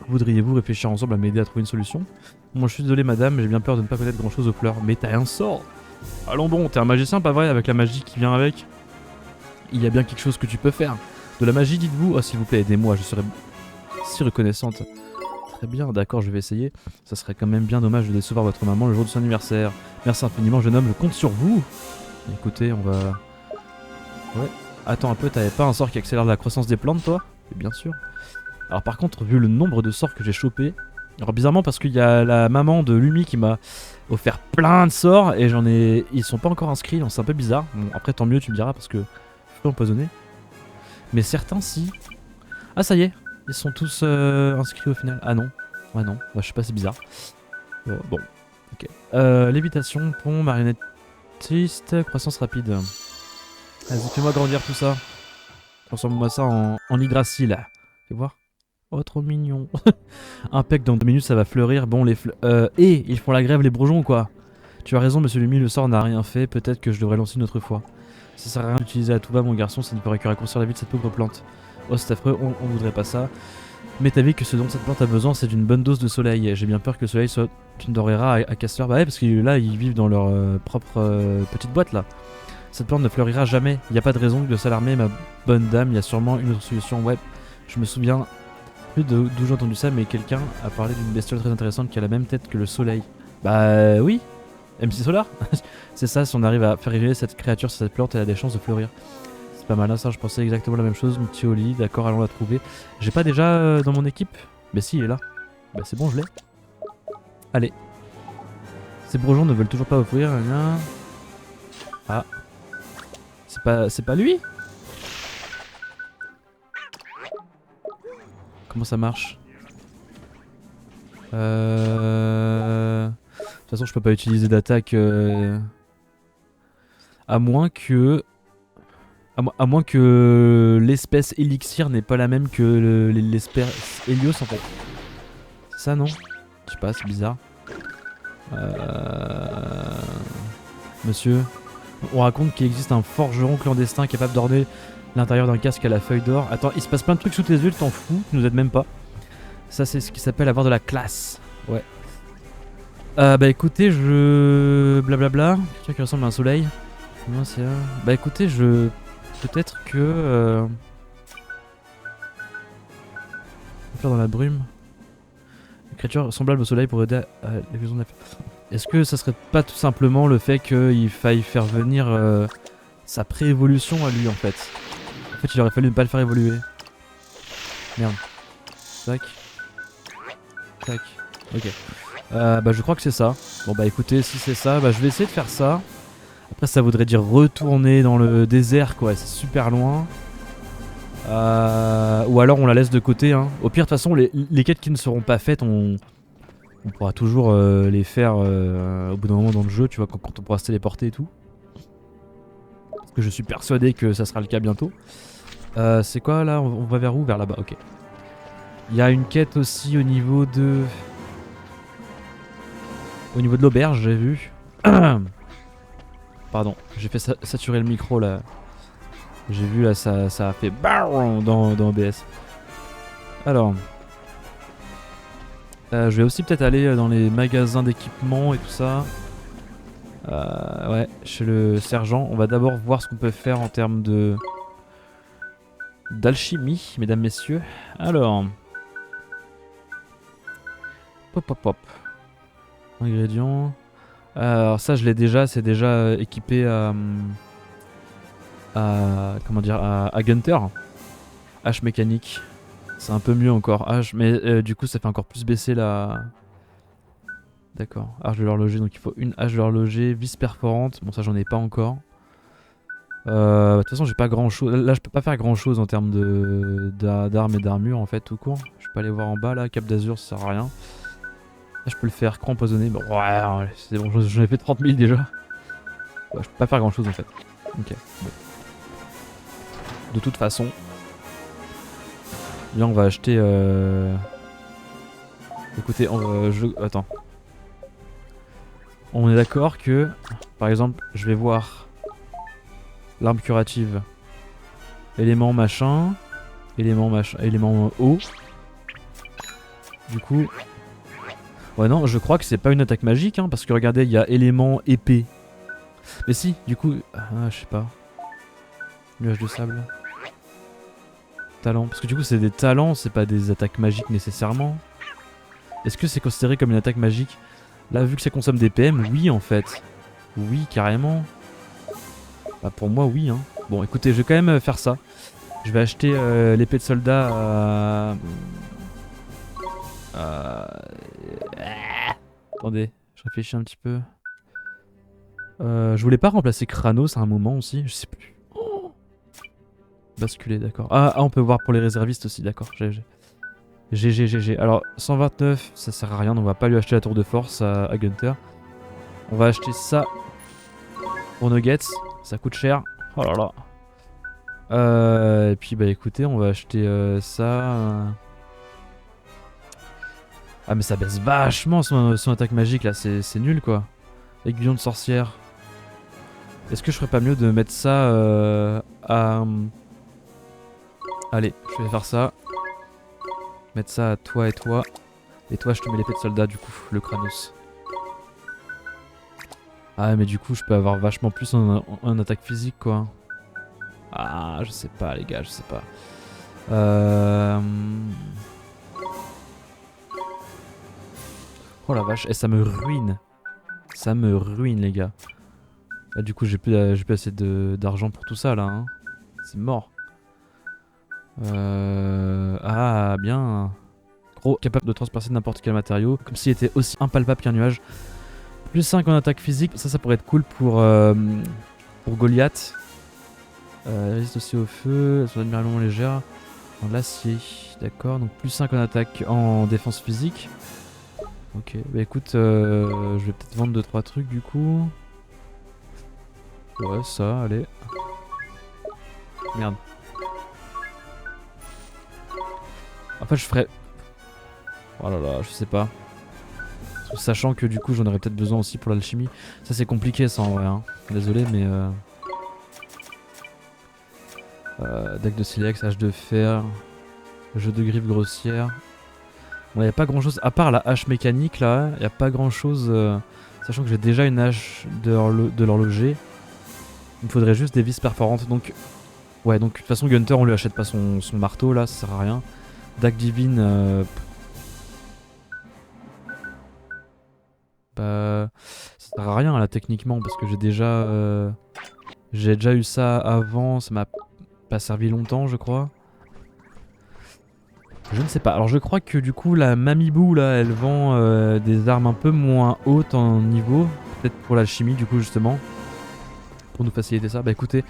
Voudriez-vous réfléchir ensemble à m'aider à trouver une solution? Moi je suis désolé madame, j'ai bien peur de ne pas connaître grand chose aux fleurs. Mais t'as un sort? Allons bon, t'es un magicien pas vrai, avec la magie qui vient avec? Il y a bien quelque chose que tu peux faire. De la magie dites-vous? Oh s'il vous plaît aidez-moi, je serais si reconnaissante. Très bien, d'accord, je vais essayer. Ça serait quand même bien dommage de décevoir votre maman le jour de son anniversaire. Merci infiniment jeune homme, je compte sur vous. Écoutez, on va... Ouais. Attends un peu, t'avais pas un sort qui accélère la croissance des plantes toi? Bien sûr. Alors par contre, vu le nombre de sorts que j'ai chopé... Alors bizarrement parce qu'il y a la maman de Lumi qui m'a offert plein de sorts et j'en ai... Ils sont pas encore inscrits, donc c'est un peu bizarre. Bon, après tant mieux tu me diras parce que... Je suis empoisonné. Mais certains si... Ah ça y est, ils sont tous inscrits au final. Ah non, ouais non, bah, je sais pas, c'est bizarre. Bon, ok. Lévitation, pont, marionnettiste, croissance rapide. Vas-y, fais-moi grandir tout ça. Transforme-moi ça en Yggdrasil. Fais voir. Oh, trop mignon. Impec, dans 2 minutes ça va fleurir. Bon, les ils font la grève les bourgeons quoi. Tu as raison, monsieur Lumi, le sort n'a rien fait. Peut-être que je devrais lancer une autre fois. Ça sert à rien d'utiliser à tout va, mon garçon, ça ne pourrait que raccourcir la vie de cette pauvre plante. Oh, c'est affreux, on voudrait pas ça. Mais t'as vu que ce dont cette plante a besoin, c'est d'une bonne dose de soleil. J'ai bien peur que le soleil soit une denrée rare à Castor. Bah ouais, parce que là, ils vivent dans leur propre petite boîte là. Cette plante ne fleurira jamais. Il n'y a pas de raison de s'alarmer, ma bonne dame. Il y a sûrement une autre solution. Ouais, je me souviens plus d'où j'ai entendu ça, mais quelqu'un a parlé d'une bestiole très intéressante qui a la même tête que le soleil. Bah oui, MC Solar. C'est ça, si on arrive à faire révéler cette créature sur cette plante, elle a des chances de fleurir. C'est pas mal, hein, ça, je pensais exactement la même chose. Mon petit Oli, d'accord, allons la trouver. J'ai pas déjà dans mon équipe? Mais si, il est là. Bah c'est bon, je l'ai. Allez. Ces bourgeons ne veulent toujours pas offrir. Ah. C'est pas lui? Comment ça marche? De toute façon, je peux pas utiliser d'attaque à moins que l'espèce élixir n'est pas la même que l'espèce Helios en fait. C'est ça non? Je sais pas, c'est bizarre. Monsieur, on raconte qu'il existe un forgeron clandestin capable d'orner l'intérieur d'un casque à la feuille d'or. Attends, il se passe plein de trucs sous tes yeux, t'en fous, tu nous aides même pas. Ça c'est ce qui s'appelle avoir de la classe. Ouais. Bah écoutez, je... Blablabla. Quelqu'un qui ressemble à un soleil. Non, c'est... Bah écoutez, je... Peut-être que... Faire dans la brume. Une créature semblable au soleil pour aider à l'éclosion de la... Est-ce que ça serait pas tout simplement le fait qu'il faille faire venir sa pré-évolution à lui en fait? En fait, il aurait fallu ne pas le faire évoluer. Merde. Tac. Tac. Ok. Bah je crois que c'est ça. Bon bah écoutez, si c'est ça, bah je vais essayer de faire ça. Après ça voudrait dire retourner dans le désert quoi, c'est super loin. Ou alors on la laisse de côté hein. Au pire de toute façon les quêtes qui ne seront pas faites on pourra toujours les faire au bout d'un moment dans le jeu, tu vois, quand on pourra se téléporter et tout. Parce que je suis persuadé que ça sera le cas bientôt. C'est quoi là? On va vers où? Vers là-bas, ok. Il y a une quête aussi au niveau de... Au niveau de l'auberge, j'ai vu. Pardon, j'ai fait saturer le micro là. J'ai vu là, ça a fait dans OBS. Alors... je vais aussi peut-être aller dans les magasins d'équipement et tout ça. Ouais, chez le sergent. On va d'abord voir ce qu'on peut faire en termes de... d'alchimie, mesdames, messieurs. Alors... Pop, pop, pop. Ingrédients. Alors ça je l'ai déjà, c'est déjà équipé à comment dire, à Gunter. Hache mécanique. C'est un peu mieux encore. Hache, mais du coup ça fait encore plus baisser la... D'accord. Hache de l'horloger, donc il faut une hache de l'horloger. Vis perforante, bon ça j'en ai pas encore. De toute façon j'ai pas grand chose. Là je peux pas faire grand chose en termes d'armes et d'armure en fait tout court. Je peux aller voir en bas là, Cap d'Azur ça sert à rien. Là je peux le faire, croix empoisonné. Bon ouais, c'est bon, j'en ai fait 30 000 déjà. Ouais, je peux pas faire grand chose en fait. Ok, bon. De toute façon. Là on va acheter... Écoutez, attends. On est d'accord que, par exemple, je vais voir l'arme curative. Élément machin. Élément eau. Du coup... Ouais non, je crois que c'est pas une attaque magique, hein, parce que regardez, il y a élément épée. Mais si, du coup... Ah, je sais pas. Nuage de sable. Talent. Parce que du coup c'est des talents, c'est pas des attaques magiques nécessairement. Est-ce que c'est considéré comme une attaque magique? Là, vu que ça consomme des PM, oui en fait. Oui, carrément. Bah pour moi, oui. Hein. Bon, écoutez, je vais quand même faire ça. Je vais acheter l'épée de soldat Attendez, je réfléchis un petit peu. Je voulais pas remplacer Kranos à un moment aussi, je sais plus. Oh, basculer, d'accord. Ah, on peut voir pour les réservistes aussi, d'accord. GG. Alors, 129, ça sert à rien, donc on va pas lui acheter la tour de force à Gunter. On va acheter ça pour Nuggets, ça coûte cher. Oh là là. Et puis, bah écoutez, on va acheter ça. Ah, mais ça baisse vachement son attaque magique là, c'est nul quoi. Aiguillon de sorcière. Est-ce que je ferais pas mieux de mettre ça à... Allez, je vais faire ça. Mettre ça à toi et toi. Et toi, je te mets l'épée de soldat, du coup, le Kranos. Ah, mais du coup, je peux avoir vachement plus en attaque physique, quoi. Ah, je sais pas, les gars, je sais pas. Oh la vache, et ça me ruine. Ça me ruine, les gars. Là, du coup, j'ai plus assez d'argent pour tout ça, là. Hein. C'est mort. Ah, bien. Gros, capable de transpercer n'importe quel matériau. Comme s'il était aussi impalpable qu'un nuage. Plus 5 en attaque physique. Ça pourrait être cool pour Goliath. Résiste aussi au feu. Son admirablement légère. En l'acier. D'accord. Donc plus 5 en attaque en défense physique. Ok. Bah écoute, je vais peut-être vendre 2-3 trucs du coup. Ouais, ça, allez. Merde. En fait, je ferais... Oh là là, je sais pas. Sachant que du coup, j'en aurais peut-être besoin aussi pour l'alchimie. Ça, c'est compliqué, ça, en vrai. Hein. Désolé, mais... deck de silex, hache de fer... Jeu de griffe grossière... Bon, y a pas grand-chose... À part la hache mécanique, là, y a pas grand-chose... Sachant que j'ai déjà une hache de l'horloger. Il me faudrait juste des vis perforantes, donc... Ouais, donc de toute façon, Gunther, on lui achète pas son marteau, là, ça sert à rien. Dague divine... Bah, ça sert à rien là techniquement parce que j'ai déjà eu ça avant, ça m'a pas servi longtemps je crois. Je ne sais pas. Alors je crois que du coup la Mamibou là elle vend des armes un peu moins hautes en niveau, peut-être pour l'alchimie du coup justement, pour nous faciliter ça. Bah écoutez,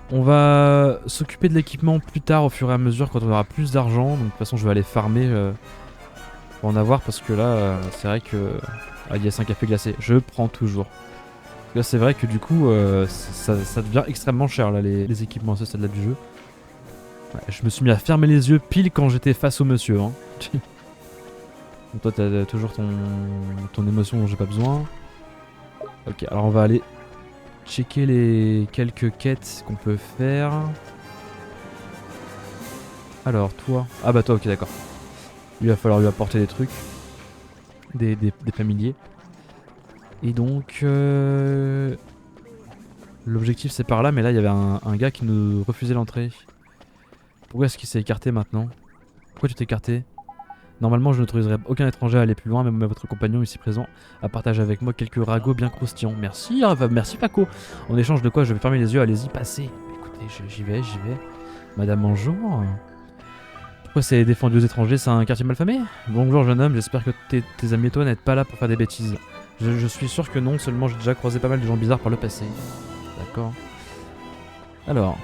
on va s'occuper de l'équipement plus tard au fur et à mesure quand on aura plus d'argent. Donc de toute façon je vais aller farmer pour en avoir parce que là c'est vrai que... Ah, yes, un café glacé, je prends toujours. Là, c'est vrai que du coup, ça devient extrêmement cher là, les équipements à ce stade-là du jeu. Ouais, je me suis mis à fermer les yeux pile quand j'étais face au monsieur. Hein. Donc toi, t'as toujours ton émotion dont j'ai pas besoin. Ok, alors on va aller checker les quelques quêtes qu'on peut faire. Alors, toi... Ah bah toi, ok, d'accord. Il va falloir lui apporter des trucs. Des familiers. Et donc l'objectif c'est par là, mais là il y avait un gars qui nous refusait l'entrée. Pourquoi est-ce qu'il s'est écarté maintenant? Pourquoi tu t'es écarté? Normalement je n'autoriserai aucun étranger à aller plus loin, même votre compagnon ici présent à partager avec moi quelques ragots bien croustillants. Merci, merci Paco. En échange de quoi je vais fermer les yeux, allez-y, passez. Écoutez, j'y vais. Madame bonjour. Pourquoi c'est défendu aux étrangers, c'est un quartier malfamé? Bonjour jeune homme, j'espère que tes amis et toi n'êtes pas là pour faire des bêtises. Je suis sûr que non, seulement j'ai déjà croisé pas mal de gens bizarres par le passé. D'accord. Alors.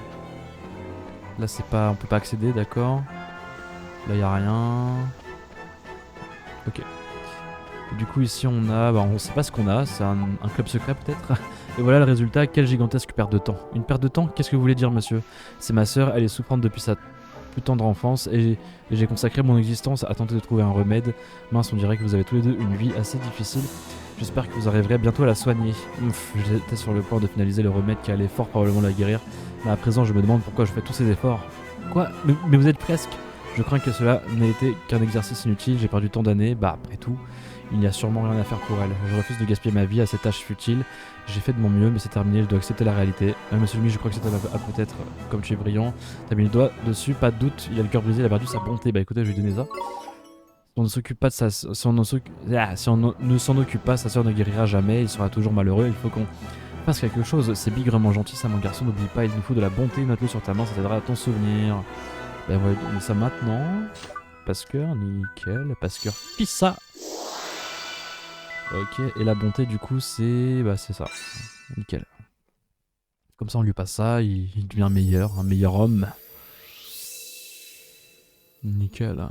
Là c'est pas... on peut pas accéder, d'accord. Là y a rien. Ok. Du coup ici on a... Bah on sait pas ce qu'on a, c'est un club secret peut-être. Et voilà le résultat, quelle gigantesque perte de temps. Une perte de temps? Qu'est-ce que vous voulez dire monsieur? C'est ma sœur, elle est souffrante depuis sa plus tendre enfance et j'ai consacré mon existence à tenter de trouver un remède. Mince, on dirait que vous avez tous les deux une vie assez difficile. J'espère que vous arriverez bientôt à la soigner. J'étais sur le point de finaliser le remède qui allait fort probablement la guérir. Mais à présent, je me demande pourquoi je fais tous ces efforts. Quoi? Mais vous êtes presque. Je crains que cela n'ait été qu'un exercice inutile. J'ai perdu tant d'années. Bah, après tout, il n'y a sûrement rien à faire pour elle. Je refuse de gaspiller ma vie à cette tâche futile. J'ai fait de mon mieux, mais c'est terminé. Je dois accepter la réalité. Monsieur Lumi, je crois que c'est peut-être, comme tu es brillant. T'as mis le doigt dessus, pas de doute. Il a le cœur brisé, il a perdu sa bonté. Bah écoutez, je vais lui donner ça. Si on ne s'occupe pas de sa... Si on ne s'en occupe pas, sa sœur ne guérira jamais, il sera toujours malheureux, il faut qu'on fasse quelque chose. C'est bigrement gentil ça mon garçon, n'oublie pas, il nous faut de la bonté, note-le sur ta main, ça t'aidera à t'en souvenir. Ben on va donner ça maintenant. Pasqueur, nickel, Pasqueur, Fissa. Ok, et la bonté du coup c'est... Bah c'est ça, nickel. Comme ça on lui passe ça, il devient meilleur, un meilleur homme. Nickel.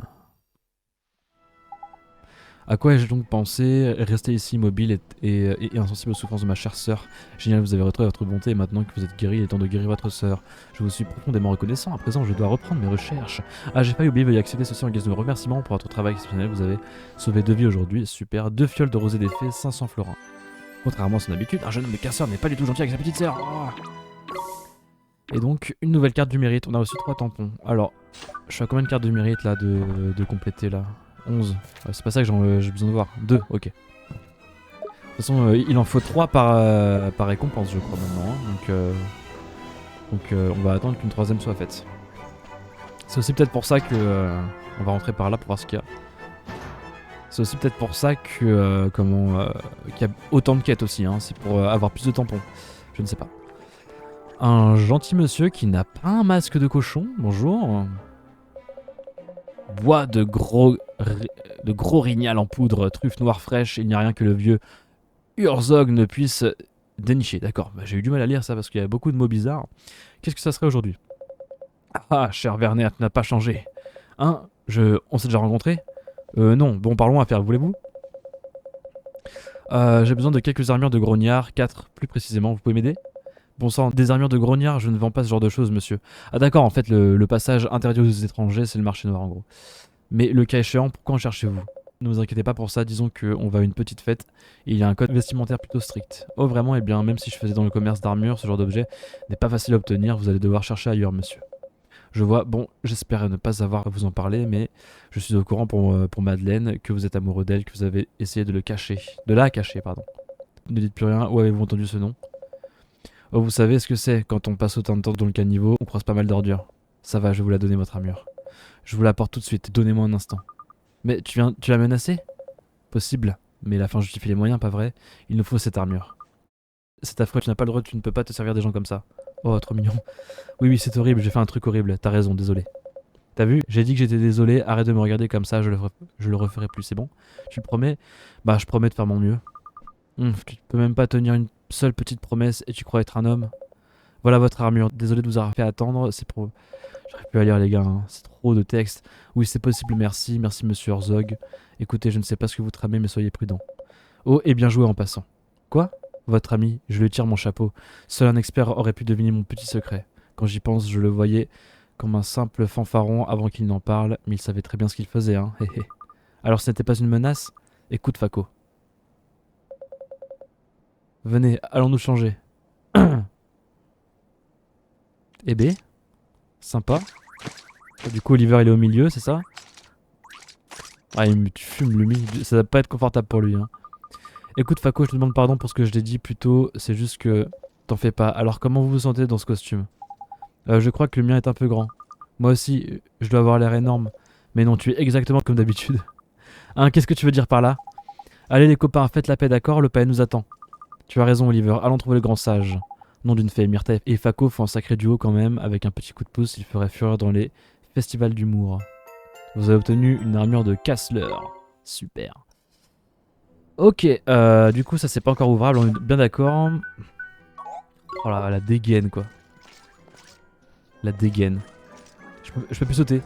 À quoi ai-je donc pensé? Rester ici immobile et insensible aux souffrances de ma chère sœur. Génial, vous avez retrouvé votre bonté et maintenant que vous êtes guéri, il est temps de guérir votre sœur. Je vous suis profondément reconnaissant. À présent, je dois reprendre mes recherches. Ah, j'ai failli oublier, veuillez accepter ceci en guise de remerciement pour votre travail exceptionnel. Vous avez sauvé 2 vies aujourd'hui. Super. 2 fioles de rosée des fées, 500 florins. Contrairement à son habitude, un jeune homme de casseur n'est pas du tout gentil avec sa petite sœur. Oh. Et donc, une nouvelle carte du mérite. On a reçu 3 tampons. Alors, je suis à combien de cartes du mérite là de compléter là? 11. C'est pas ça que j'ai besoin de voir. 2, ok. De toute façon, il en faut 3 par récompense, je crois, maintenant. Hein. Donc, on va attendre qu'une 3ème soit faite. C'est aussi peut-être pour ça que... on va rentrer par là pour voir ce qu'il y a. C'est aussi peut-être pour ça que... qu'il y a autant de quêtes aussi. Hein. C'est pour avoir plus de tampons. Je ne sais pas. Un gentil monsieur qui n'a pas un masque de cochon. Bonjour. Bois de gros rignal en poudre, truffe noire fraîche. Il n'y a rien que le vieux Urzog ne puisse dénicher. D'accord, bah, j'ai eu du mal à lire ça parce qu'il y a beaucoup de mots bizarres. Qu'est-ce que ça serait aujourd'hui? Ah, cher Werner, tu n'as pas changé. Hein? On s'est déjà rencontrés? Non. Bon, parlons affaires, voulez-vous? J'ai besoin de quelques armures de grognard, 4 plus précisément. Vous pouvez m'aider? Bon sang, des armures de grognard, je ne vends pas ce genre de choses, monsieur. Ah d'accord, en fait, le passage interdit aux étrangers, c'est le marché noir en gros. Mais le cas échéant, pourquoi en cherchez-vous? Ne vous inquiétez pas pour ça, disons qu'on va à une petite fête et il y a un code vestimentaire plutôt strict. Oh vraiment? Eh bien, même si je faisais dans le commerce d'armures, ce genre d'objet n'est pas facile à obtenir, vous allez devoir chercher ailleurs, monsieur. Je vois, bon, j'espère ne pas avoir à vous en parler, mais je suis au courant pour Madeleine que vous êtes amoureux d'elle, que vous avez essayé de le cacher. De la cacher, pardon. Ne dites plus rien, où avez-vous entendu ce nom? Oh, vous savez ce que c'est, quand on passe autant de temps dans le caniveau, on croise pas mal d'ordures. Ça va, je vais vous la donner, votre armure. Je vous l'apporte tout de suite, donnez-moi un instant. Mais tu l'as menacé? Possible, mais la fin justifie les moyens, pas vrai? Il nous faut cette armure. C'est affreux, tu n'as pas le droit, tu ne peux pas te servir des gens comme ça. Oh, trop mignon. Oui, c'est horrible, j'ai fait un truc horrible, t'as raison, désolé. T'as vu? J'ai dit que j'étais désolé, arrête de me regarder comme ça, je le referai plus, c'est bon? Tu le promets? Bah, je promets de faire mon mieux. Tu peux même pas tenir une seule petite promesse et tu crois être un homme? Voilà votre armure, désolé de vous avoir fait attendre, c'est pour... J'arrive plus à lire les gars, hein. C'est trop de texte. Oui c'est possible, merci monsieur Herzog. Écoutez, je ne sais pas ce que vous tramez mais soyez prudent. Oh, et bien joué en passant. Quoi? Votre ami, je lui tire mon chapeau. Seul un expert aurait pu deviner mon petit secret. Quand j'y pense, je le voyais comme un simple fanfaron avant qu'il n'en parle, mais il savait très bien ce qu'il faisait, hein. Alors ce n'était pas une menace? Écoute Fako. Venez, allons nous changer. Eh B. Sympa. Du coup, Oliver il est au milieu, c'est ça? Ah, tu fumes lui, ça va pas être confortable pour lui. Hein. Écoute, Fako, je te demande pardon pour ce que je t'ai dit plus tôt, c'est juste que t'en fais pas. Alors, comment vous vous sentez dans ce costume? Je crois que le mien est un peu grand. Moi aussi, je dois avoir l'air énorme. Mais non, tu es exactement comme d'habitude. Hein, qu'est-ce que tu veux dire par là? Allez, les copains, faites la paix, d'accord? Le palais nous attend. Tu as raison, Oliver, allons trouver le grand sage. Nom d'une fée, Myrtha et Fako font un sacré duo quand même, avec un petit coup de pouce, il ferait fureur dans les festivals d'humour. Vous avez obtenu une armure de Kassler. Super. Ok, du coup ça c'est pas encore ouvrable, on est bien d'accord. Oh là, la dégaine quoi. La dégaine. Je peux plus sauter.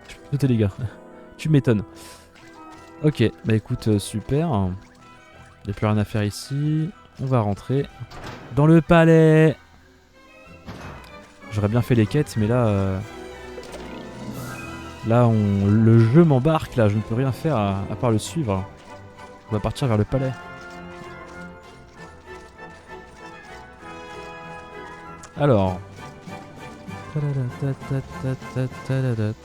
Je peux plus sauter les gars. Tu m'étonnes. Ok, bah écoute, super. Y'a plus rien à faire ici. On va rentrer dans le palais. J'aurais bien fait les quêtes, mais là... le jeu m'embarque, là. Je ne peux rien faire à part le suivre. On va partir vers le palais. Alors...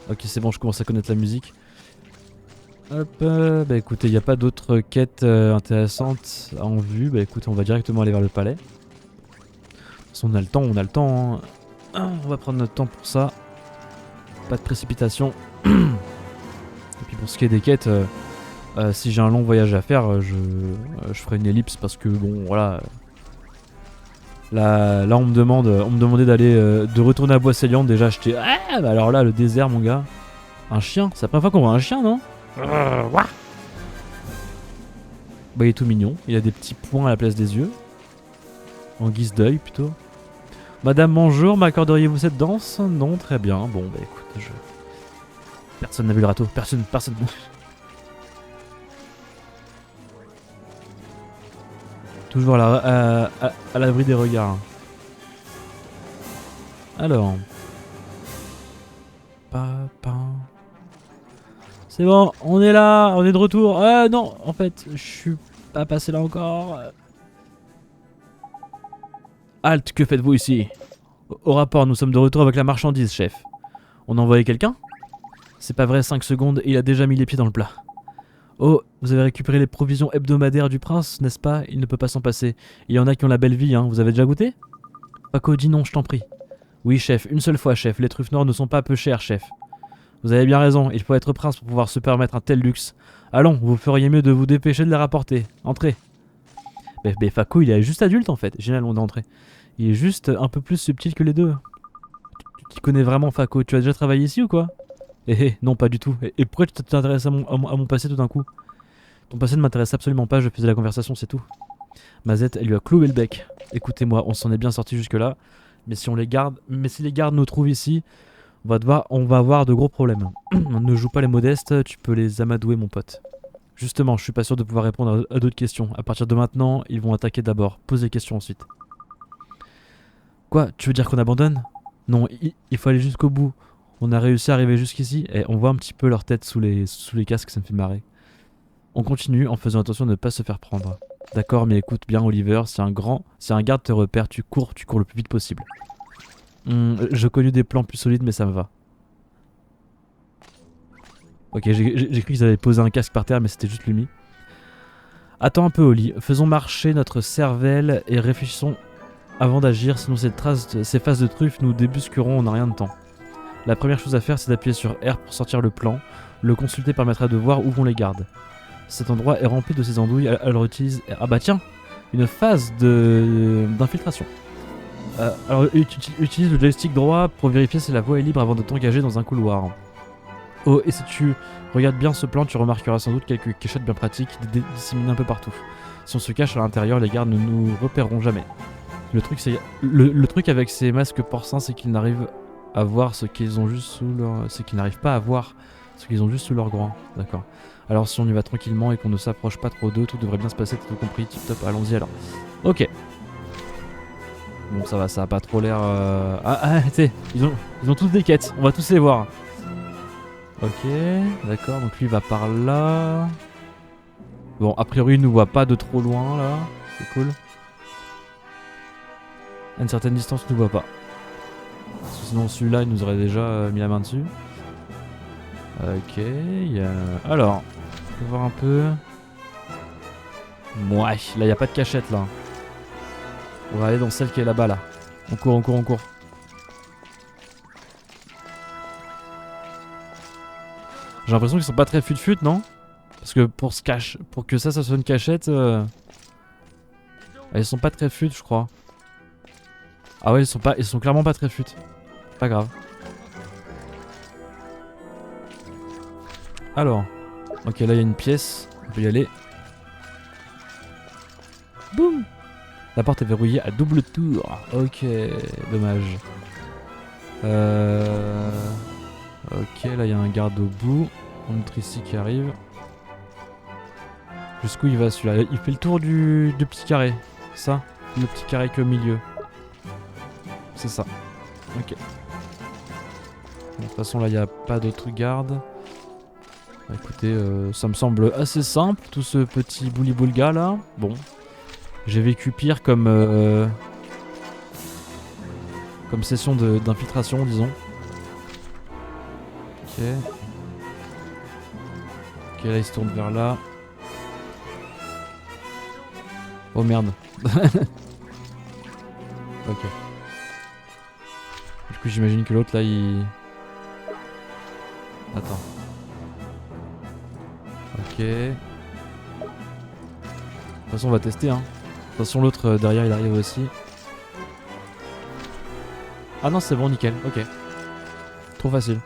Ok, c'est bon, je commence à connaître la musique. Hop, bah écoutez, il n'y a pas d'autres quêtes intéressantes en vue. Bah écoutez, on va directement aller vers le palais. De toute façon, on a le temps. Hein. On va prendre notre temps pour ça. Pas de précipitation. Et puis pour ce qui est des quêtes, si j'ai un long voyage à faire, je ferai une ellipse parce que bon, voilà. Là on me demandait d'aller, de retourner à Boisseliande. Déjà, j'étais, bah alors là, le désert, mon gars. Un chien, c'est la première fois qu'on voit un chien, non? Bah il est tout mignon, il a des petits points à la place des yeux. En guise d'œil plutôt. Madame, bonjour, m'accorderiez-vous cette danse? Non, très bien. Bon bah écoute, personne n'a vu le râteau, personne. Toujours à l'abri des regards. Alors. C'est bon, on est là, on est de retour. Non, en fait, je suis pas passé là encore. Halte, que faites-vous ici? Au rapport, nous sommes de retour avec la marchandise, chef. On a envoyé quelqu'un? C'est pas vrai, 5 secondes et il a déjà mis les pieds dans le plat. Oh, vous avez récupéré les provisions hebdomadaires du prince, n'est-ce pas? Il ne peut pas s'en passer. Il y en a qui ont la belle vie, hein. Vous avez déjà goûté? Paco, dis non, je t'en prie. Oui, chef, une seule fois, chef. Les truffes noires ne sont pas peu chères, chef. Vous avez bien raison, il faut être prince pour pouvoir se permettre un tel luxe. Allons, vous feriez mieux de vous dépêcher de les rapporter. Entrez. Mais Faco, il est juste adulte en fait. Génial, on est entré. Il est juste un peu plus subtil que les deux. Tu connais vraiment Faco? Tu as déjà travaillé ici ou quoi? Non, pas du tout. Et pourquoi tu t'intéresses à mon passé tout d'un coup? Ton passé ne m'intéresse absolument pas, je faisais la conversation, c'est tout. Mazette, elle lui a cloué le bec. Écoutez-moi, on s'en est bien sorti jusque-là. Mais si les gardes nous trouvent ici, on va avoir de gros problèmes. Ne joue pas les modestes, tu peux les amadouer, mon pote. Justement, je suis pas sûr de pouvoir répondre à d'autres questions. À partir de maintenant, ils vont attaquer d'abord. Pose des questions ensuite. Quoi? Tu veux dire qu'on abandonne? Non, il faut aller jusqu'au bout. On a réussi à arriver jusqu'ici et on voit un petit peu leur tête sous les casques, ça me fait marrer. On continue en faisant attention de ne pas se faire prendre. D'accord, mais écoute bien Oliver, si un garde te repère, tu cours le plus vite possible. Je connais des plans plus solides mais ça me va. Ok, j'ai cru qu'ils avaient posé un casque par terre mais c'était juste Lumi. Attends un peu Oli, faisons marcher notre cervelle et réfléchissons avant d'agir, sinon ces phases de truffes nous débusqueront, on n'a rien de temps. La première chose à faire c'est d'appuyer sur R pour sortir le plan. Le consulter permettra de voir où vont les gardes. Cet endroit est rempli de ces andouilles, alors utilise... Ah bah tiens, une phase d'infiltration. Alors utilise le joystick droit pour vérifier si la voie est libre avant de t'engager dans un couloir. Oh, et si tu regardes bien ce plan, tu remarqueras sans doute quelques cachettes bien pratiques disséminées un peu partout. Si on se cache à l'intérieur, les gardes ne nous repéreront jamais. Le truc avec ces masques porcins, c'est qu'ils n'arrivent à voir ce qu'ils ont juste sous leur... C'est qu'ils n'arrivent pas à voir ce qu'ils ont juste sous leur groin. D'accord. Alors si on y va tranquillement et qu'on ne s'approche pas trop d'eux, tout devrait bien se passer, tout compris, tip top, allons-y alors. Ok. Bon ça va pas trop l'air... tu sais, ils ont tous des quêtes, on va tous les voir. Ok, d'accord, donc lui il va par là. Bon, a priori il nous voit pas de trop loin là, c'est cool. À une certaine distance il nous voit pas. Parce que sinon celui-là il nous aurait déjà mis la main dessus. Ok, il y a... Alors, on va voir un peu. Ouais, là y a pas de cachette là. On va aller dans celle qui est là-bas là. On court. J'ai l'impression qu'ils sont pas très fut-fut, non? Parce que pour que ça soit une cachette, ils sont pas très fut, je crois. Ah ouais, ils sont clairement pas très fut. Pas grave. Alors, ok, là il y a une pièce, on peut y aller. Boum! La porte est verrouillée à double tour. Ok, dommage. Ok, là il y a un garde au bout. Un autre ici qui arrive. Jusqu'où il va celui-là? Il fait le tour du petit carré. Ça? Le petit carré qui est au milieu. C'est ça. Ok. De toute façon là il n'y a pas d'autres gardes. Bah, écoutez, ça me semble assez simple tout ce petit bouli-boulga là. Bon. J'ai vécu pire comme session d'infiltration disons. Ok. Ok, là il se tourne vers là. Oh merde. Ok. Du coup j'imagine que l'autre là il... Attends. Ok. De toute façon on va tester hein. De toute façon l'autre derrière il arrive aussi. Ah non c'est bon nickel, ok. Trop facile.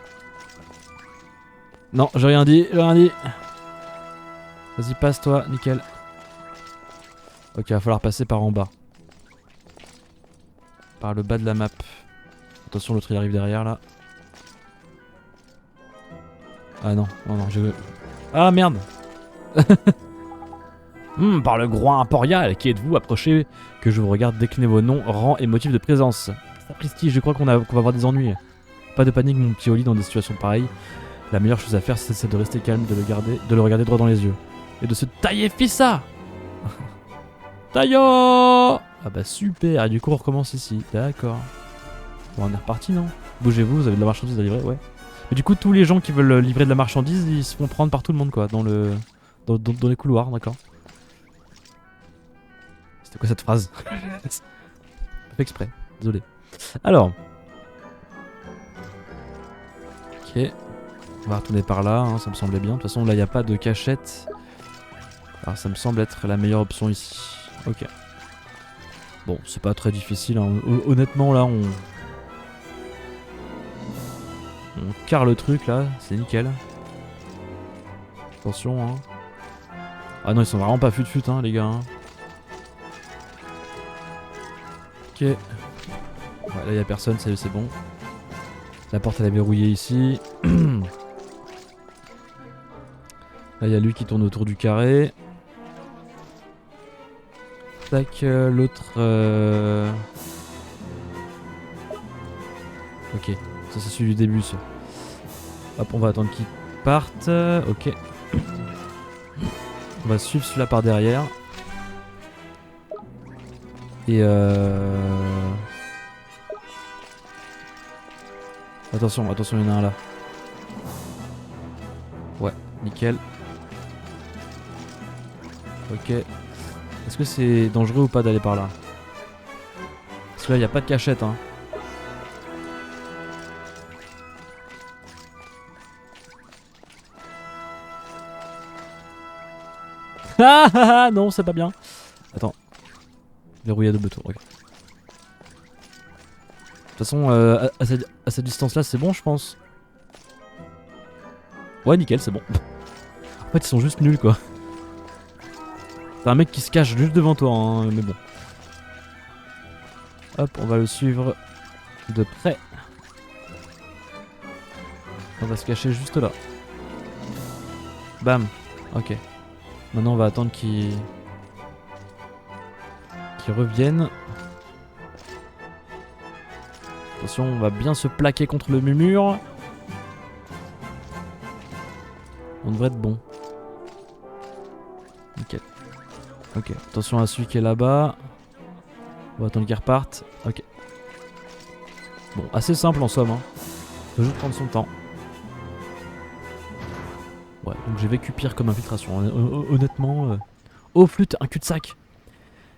Non j'ai rien dit. Vas-y passe toi, nickel. Ok, va falloir passer par en bas. Par le bas de la map. Attention l'autre il arrive derrière là. Ah non, je... Ah merde. Par le groin impérial, qui êtes-vous? Approchez, que je vous regarde décliner vos noms, rangs et motifs de présence. Sapristi, je crois qu'on va avoir des ennuis. Pas de panique mon petit Oli dans des situations pareilles. La meilleure chose à faire c'est de rester calme, de le regarder droit dans les yeux. Et de se tailler fissa. Taillot. Ah bah super, et du coup on recommence ici, d'accord. Bon, on est reparti, non? Bougez-vous, vous avez de la marchandise à livrer, ouais. Mais du coup, tous les gens qui veulent livrer de la marchandise, ils se font prendre par tout le monde, quoi, dans les couloirs, d'accord. C'était quoi cette phrase? Pas fait exprès, désolé. Alors. Ok. On va retourner par là, hein, ça me semblait bien. De toute façon, là, il n'y a pas de cachette. Alors, ça me semble être la meilleure option ici. Ok. Bon, c'est pas très difficile, hein. Honnêtement, là, on carre le truc, là. C'est nickel. Attention, hein. Ah non, ils sont vraiment pas fut-fut, hein, les gars. Hein. Ok. Ouais, là, y a personne, c'est bon. La porte, elle est verrouillée ici. Là, y a lui qui tourne autour du carré. Tac, l'autre... Ok, ça c'est celui du début, ça. Hop, on va attendre qu'il parte. Ok. On va suivre celui-là par derrière. Et Attention, attention, il y en a un là. Ouais, nickel. Ok. Est-ce que c'est dangereux ou pas d'aller par là? Parce que là, il n'y a pas de cachette, hein. Ah ah ah, non, c'est pas bien. Attends. Verrouillé à double tour, ok. De toute façon, à cette distance-là, c'est bon, je pense. Ouais, nickel, c'est bon. En fait, ils sont juste nuls, quoi. T'as un mec qui se cache juste devant toi, hein, mais bon. Hop, on va le suivre de près. On va se cacher juste là. Bam. Ok. Maintenant, on va attendre qu'il revienne. Attention, on va bien se plaquer contre le mur. On devrait être bon. Nickel. Ok, attention à celui qui est là-bas. On va attendre qu'il reparte. Ok. Bon, assez simple en somme. Hein. Faut juste prendre son temps. Ouais, donc j'ai vécu pire comme infiltration. Honnêtement. Oh, flûte, un cul-de-sac.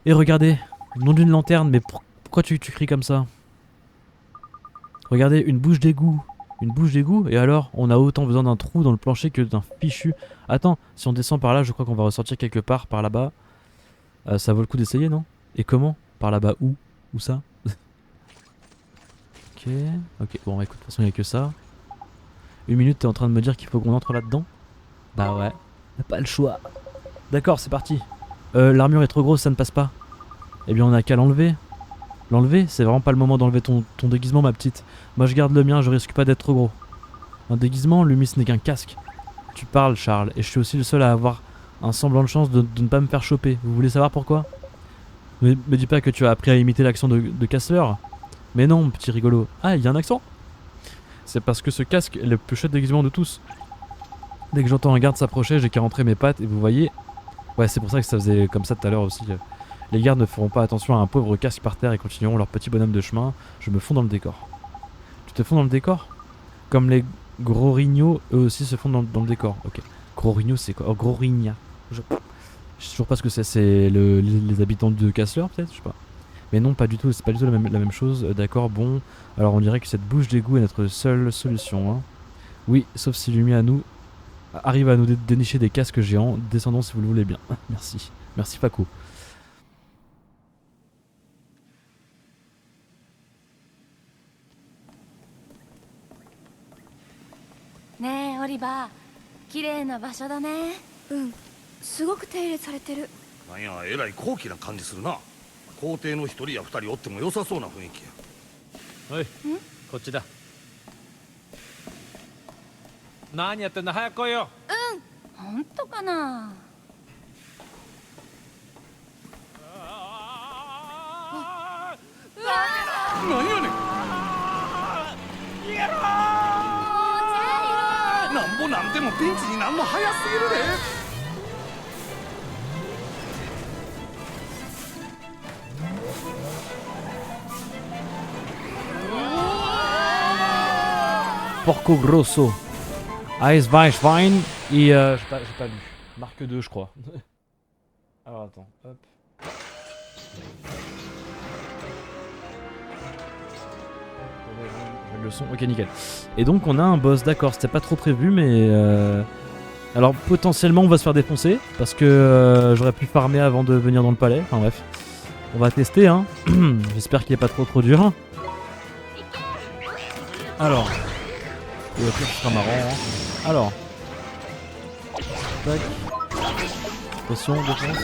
Et regardez, le nom d'une lanterne, mais pourquoi tu cries comme ça? Regardez, une bouche d'égout. Une bouche d'égout? Et alors, on a autant besoin d'un trou dans le plancher que d'un fichu. Attends, si on descend par là, je crois qu'on va ressortir quelque part par là-bas. Ça vaut le coup d'essayer, non? Et comment? Par là-bas, où? Où ça? Ok, ok, bon, écoute, de toute façon, il n'y a que ça. 1 minute, t'es en train de me dire qu'il faut qu'on entre là-dedans? Bah ouais, pas le choix. D'accord, c'est parti. L'armure est trop grosse, ça ne passe pas. Eh bien, on a qu'à l'enlever. L'enlever? C'est vraiment pas le moment d'enlever ton déguisement, ma petite. Moi, je garde le mien, je risque pas d'être trop gros. Un déguisement, lui, ce n'est qu'un casque. Tu parles, Charles, et je suis aussi le seul à avoir un semblant de chance de ne pas me faire choper. Vous voulez savoir pourquoi? Me dis pas que tu as appris à imiter l'accent de Kassler. Mais non, petit rigolo. Ah, il y a un accent? C'est parce que ce casque est le plus chouette déguisement de tous. Dès que j'entends un garde s'approcher, j'ai qu'à rentrer mes pattes et vous voyez... Ouais, c'est pour ça que ça faisait comme ça tout à l'heure aussi. Les gardes ne feront pas attention à un pauvre casque par terre et continueront leur petit bonhomme de chemin. Je me fonds dans le décor. Tu te fonds dans le décor? Comme les gros rignaux, eux aussi se fondent dans le décor. Ok. Gros rignaux, c'est quoi? Oh, gros rigna. Je sais toujours pas ce que c'est. C'est les habitants de Kassler, peut-être? Je sais pas. Mais non, pas du tout. C'est pas du tout la même chose. D'accord, bon. Alors on dirait que cette bouche d'égout est notre seule solution. Hein. Oui, sauf si Lumie à nous arrive à nous dénicher des casques géants. Descendons si vous le voulez bien. Merci. Merci Paco. Ne, Oliver, 綺麗な場所だね。うん、すごく手入れされてる。なんやえらい高貴な感じするな。皇帝の一人や二人おっても良さそうな雰囲気や。おい、こっちだ。何やってんだ、早く来いよ。うん、本当かな。何やねん。なんぼなんでもピンチになんの早すぎるで。お Porco Grosso. Eisweißwein et j'ai pas lu. Marque 2 je crois. Alors attends, hop. Le son, ok nickel. Et donc on a un boss, d'accord, c'était pas trop prévu mais alors potentiellement on va se faire défoncer parce que j'aurais pu farmer avant de venir dans le palais, enfin bref. On va tester hein, j'espère qu'il est pas trop dur. Alors, et au pire ce sera marrant hein. Alors, tac, potion, défense.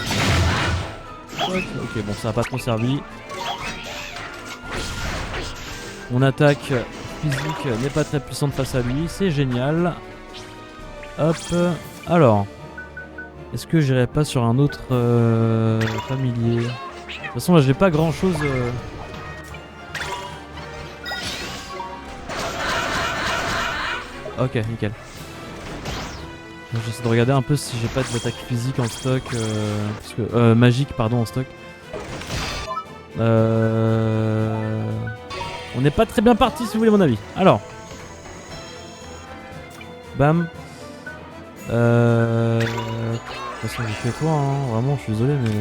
Tac. Ok bon ça a pas trop servi. Mon attaque physique n'est pas très puissante face à lui, c'est génial. Hop, alors, est-ce que j'irai pas sur un autre familier? De toute façon là j'ai pas grand chose. Ok, nickel. J'essaie de regarder un peu si j'ai pas de l'attaque physique en stock, parce que, magique pardon en stock. On n'est pas très bien parti si vous voulez mon avis. Alors. Bam. De toute façon j'ai fait toi hein. Vraiment je suis désolé mais.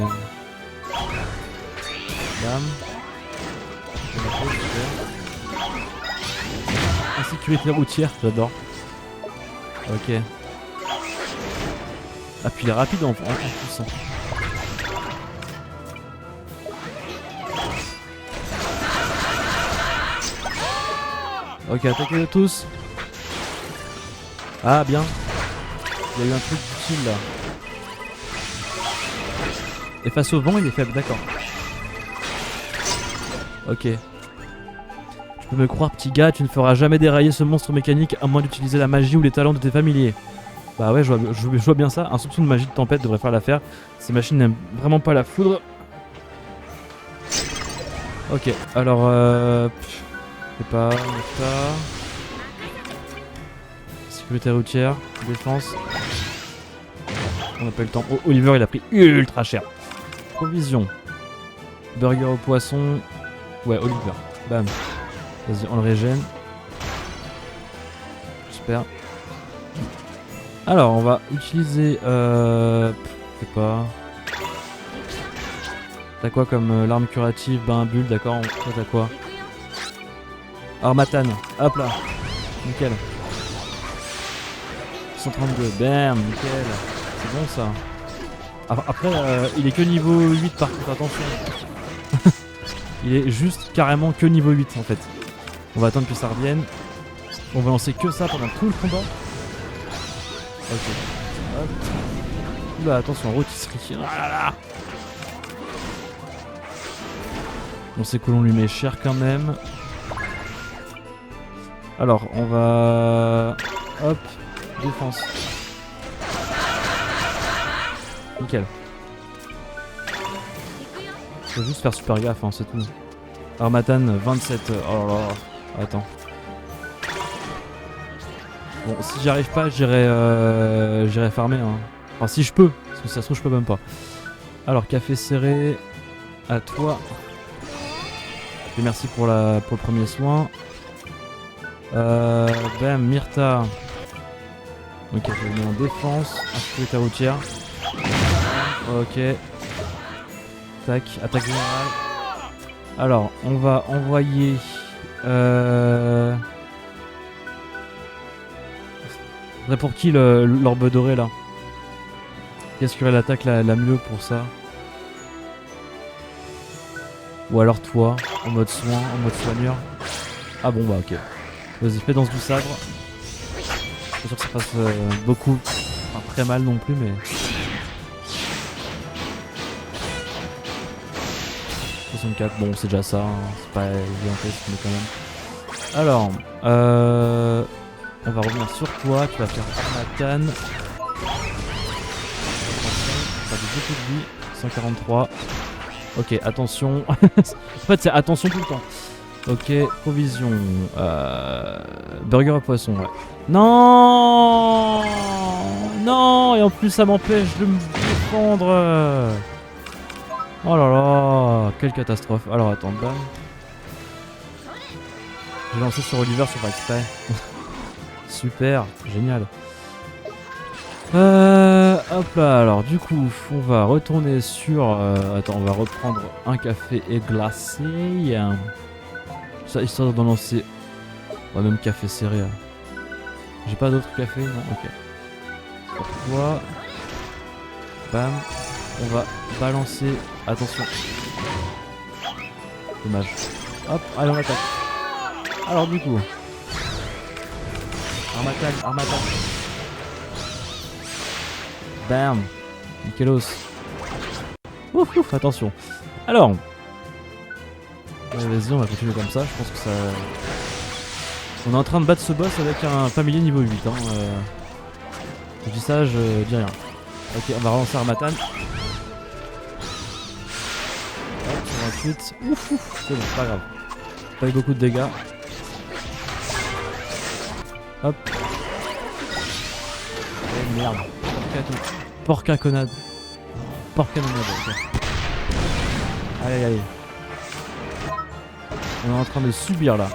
Bam. Insécurité routière, j'adore. Ok. Ah puis il est rapide en plus. Hein. Ok, attaquez-le tous. Ah bien. Il y a eu un truc utile là. Et face au vent il est faible, d'accord. Ok. Tu peux me croire petit gars, tu ne feras jamais dérailler ce monstre mécanique à moins d'utiliser la magie ou les talents de tes familiers. Bah ouais, je vois bien ça. Un soupçon de magie de tempête devrait faire l'affaire. Ces machines n'aiment vraiment pas la foudre. Ok, alors je sais pas, ça. Sécurité routière, défense. On n'a pas eu le temps. Oh, Oliver il a pris ultra cher. Provision. Burger au poisson. Ouais, Oliver. Bam. Vas-y, on le régène. Super. Alors, on va utiliser. Je sais pas. T'as quoi comme l'arme curative? Ben, un bulle, d'accord. Toi, t'as quoi? Armatane. Hop là. Nickel. 132. Bam, nickel. C'est bon ça. Après, il est que niveau 8 par contre, attention. Il est juste carrément que niveau 8 en fait. On va attendre que ça revienne. On va lancer que ça pendant tout le combat. Ok. Hop. Oula, attention, rôtisserie. Ah là là. On sait que l'on lui met cher quand même. Alors, on va... Hop. Défense. Nickel. Faut juste faire super gaffe, hein, c'est tout. Armatane 27. Oh là là. Attends. Bon, si j'y arrive pas, j'irai farmer. Hein. Enfin, si je peux. Parce que ça se trouve, je peux même pas. Alors, café serré. À toi. Et merci pour le premier soin. Bam, Myrta. Ok, je vais en défense. Insécurité routière. Ok. Tac, attaque générale. Alors, on va envoyer... pour qui l'orbe doré là? Qu'est-ce qui aurait l'attaque la mieux pour ça? Ou alors toi, en mode soin, en mode soigneur? Ah bon bah ok. Vas-y, fais danse du sabre. Je suis sûr que ça fasse beaucoup... Enfin très mal non plus mais... 64, bon c'est déjà ça, hein. C'est pas gigantesque mais quand même. Alors, on va revenir sur toi, tu vas faire Armatane. Ça fait beaucoup de vie, 143. Ok, attention. En fait c'est attention tout le temps. Ok, provision. Burger à poisson, ouais. Non. Non. Et en plus ça m'empêche de me défendre. Oh là là, quelle catastrophe. Alors attends, bam. J'ai lancé sur Oliver sur pas exprès. Super, génial. Hop là, alors du coup, on va retourner sur... attends, on va reprendre un café et glacé. Ça, histoire d'en lancer... Ouais, même café serré. Hein. J'ai pas d'autres cafés, non? Ok. Pour toi. Bam. On va balancer. Attention. Dommage. Hop, allez, on attaque. Alors du coup... Arme attaque. Bam. Nickelos. Ouf, ouf, attention. Alors. Vas-y, on va continuer comme ça. Je pense que ça... On est en train de battre ce boss avec un familier niveau 8. Hein. Je dis ça, je dis rien. Ok, on va relancer Armatan. Hop, 28. Ouf, ouf. C'est bon, pas grave. Pas eu beaucoup de dégâts. Hop. Eh merde. Porcaconade. Porcanonade. Ok. Allez, allez. On est en train de subir là.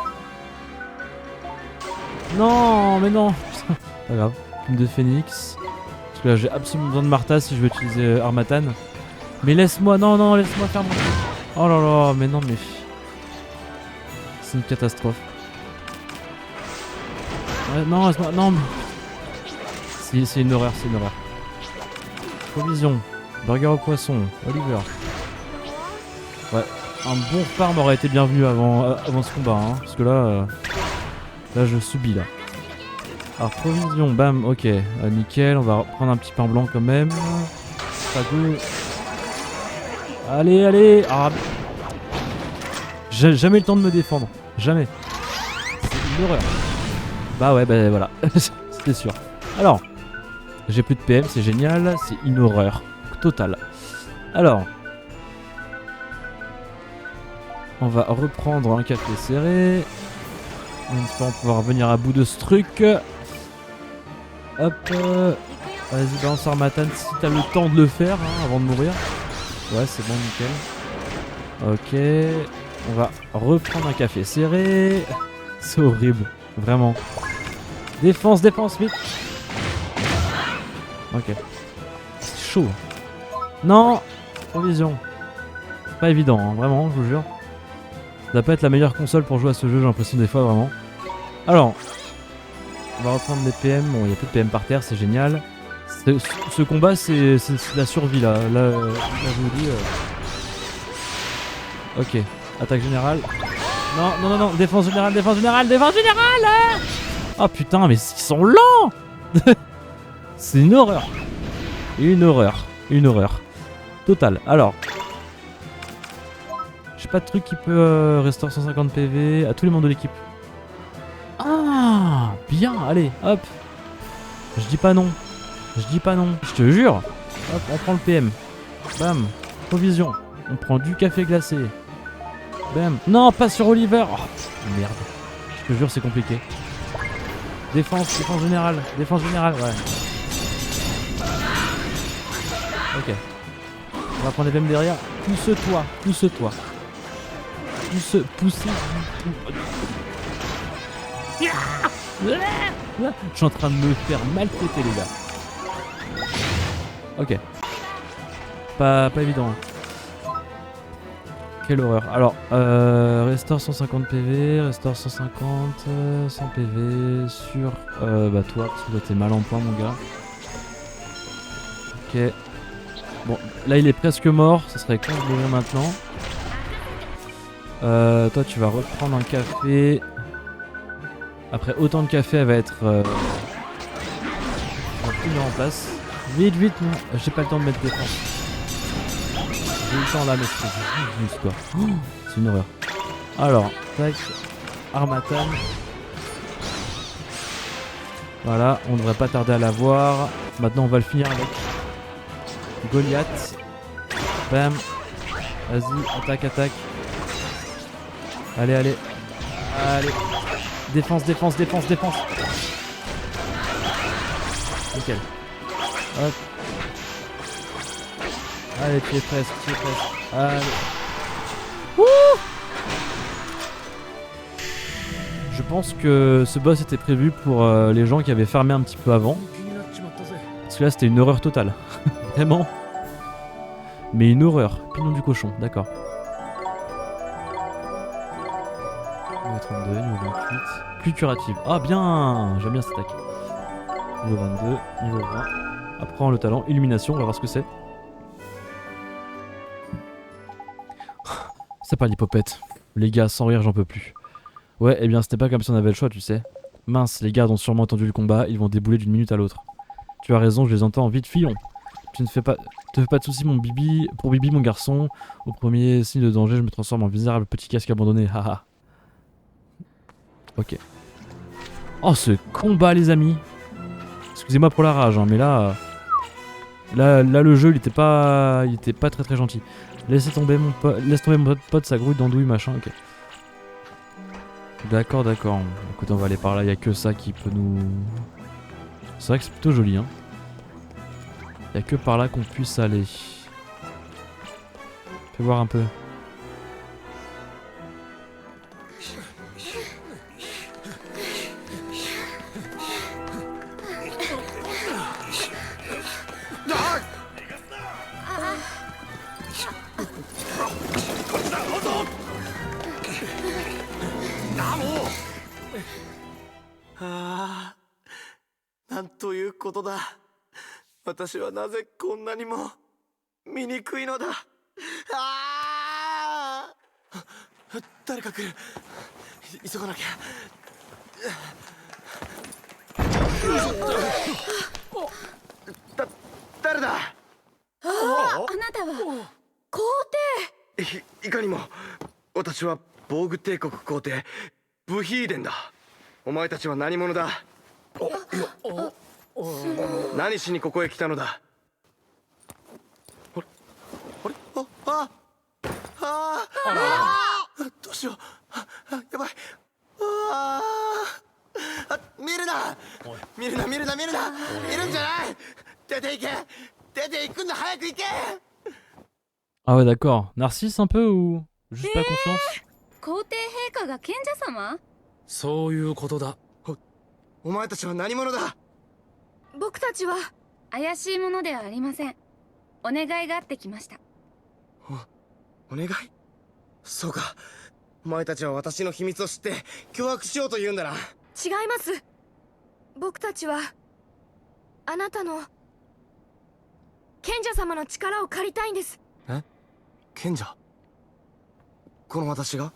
Non, mais non. Pas grave. Plume de phénix. Parce que là j'ai absolument besoin de Martha si je veux utiliser Armatan. Mais laisse-moi, non, laisse-moi faire mon truc. Oh là là, mais non, mais... C'est une catastrophe. Ouais, non, laisse-moi, non, mais... C'est une horreur, c'est une horreur. Provision, burger au poisson, Oliver. Ouais, un bon farm aurait été bienvenu avant ce combat, hein, parce que là, là je subis là. Alors provision, bam, ok, nickel, on va prendre un petit pain blanc quand même. Pas de... Allez, allez, ah, j'ai jamais eu le temps de me défendre, jamais. C'est une horreur. Bah ouais, bah voilà, c'était sûr. Alors, j'ai plus de PM, c'est génial, c'est une horreur totale. Alors, on va reprendre un café serré. En espérant pouvoir venir à bout de ce truc. Hop, vas-y, balance Armatan si t'as le temps de le faire hein, avant de mourir. Ouais, c'est bon, nickel. Ok, on va reprendre un café serré. C'est horrible, vraiment. Défense, vite. Ok. C'est chaud. Non. Provision. Pas évident, hein, vraiment, je vous jure. Ça doit pas être la meilleure console pour jouer à ce jeu, j'ai l'impression des fois, vraiment. Alors. On va reprendre des PM. Bon, il n'y a plus de PM par terre, c'est génial. Ce combat, c'est la survie, là. Là, je vous dis... Ok. Attaque générale. Non. Défense générale. Oh putain, mais ils sont lents. C'est une horreur. Une horreur. Totale. Alors. J'ai pas de truc qui peut restore 150 PV à tous les membres de l'équipe. Ah, bien, allez, hop. Je dis pas non. Je te jure. Hop, on prend le PM. Bam. Provision. On prend du café glacé. Bam. Non, pas sur Oliver. Oh, merde. Je te jure, c'est compliqué. Défense générale, ouais. Ok. On va prendre les PM derrière. Pousse-toi. Pousser. Je suis en train de me faire maltraiter les gars. Ok. Pas évident. Quelle horreur. Alors, restore 150 PV, restore 150, 100 PV sur bah toi, parce que toi t'es mal en point mon gars. Ok. Bon, là il est presque mort, ça serait con de mourir maintenant. Toi tu vas reprendre un café. Après autant de café, elle va être... on va tout mettre en place. Vite, non, j'ai pas le temps de mettre défense. J'ai eu le temps là, mais c'est juste quoi. Oh, c'est une horreur. Alors, tac, Armatan. Voilà, on devrait pas tarder à l'avoir. Maintenant, on va le finir avec Goliath. Bam. Vas-y, attaque. Allez. Défense. Nickel. Hop. Allez, tu es presque. Allez. Ouh. Je pense que ce boss était prévu pour les gens qui avaient fermé un petit peu avant. Parce que là c'était une horreur totale. Vraiment. Mais une horreur. Pignon du cochon, d'accord. Niveau 32, niveau 28. Plus curative. Ah bien. J'aime bien cette attaque. Niveau 22, niveau 20. Apprends le talent. Illumination, on va voir ce que c'est. Ça parle d'hypopète. Les gars, sans rire, j'en peux plus. Ouais, eh bien c'était pas comme si on avait le choix, tu sais. Mince, les gardes ont sûrement entendu le combat, ils vont débouler d'une minute à l'autre. Tu as raison, je les entends vite, filons. Tu ne te fais pas de soucis mon Bibi, pour Bibi mon garçon. Au premier signe de danger, je me transforme en misérable petit casque abandonné, haha. Ok. Oh ce combat les amis. Excusez-moi pour la rage, hein, mais là le jeu il était pas très très gentil. Laisse tomber mon pote, ça grouille d'andouille machin, ok. D'accord, d'accord. Écoute, on va aller par là, il y a que ça qui peut nous... C'est vrai que c'est plutôt joli, hein. Il y a que par là qu'on puisse aller. Fais voir un peu.私はなぜこんなにも醜いのだ。誰か来る。急がなきゃ。誰だ。あなたは皇帝。いかにも私は防具帝国皇帝ブヒーデンだ。お前たちは何者だ。何しにここへ来たのだ。どうしよう。やばい。見るな。見るな。見るんじゃない。出て行け。出て行くんだ。早く行け。Ah ouais d'accord. Narcisse un peu ou juste pas confiance? 皇帝陛下が賢者様？そういうことだ。お前たちは何者だ。僕たちは怪しいものではありません。お願いがあってきました。お願い？そうか。お前たちは私の秘密を知って脅迫しようと言うんだな。違います。僕たちはあなたの賢者様の力を借りたいんです。え？賢者？この私が？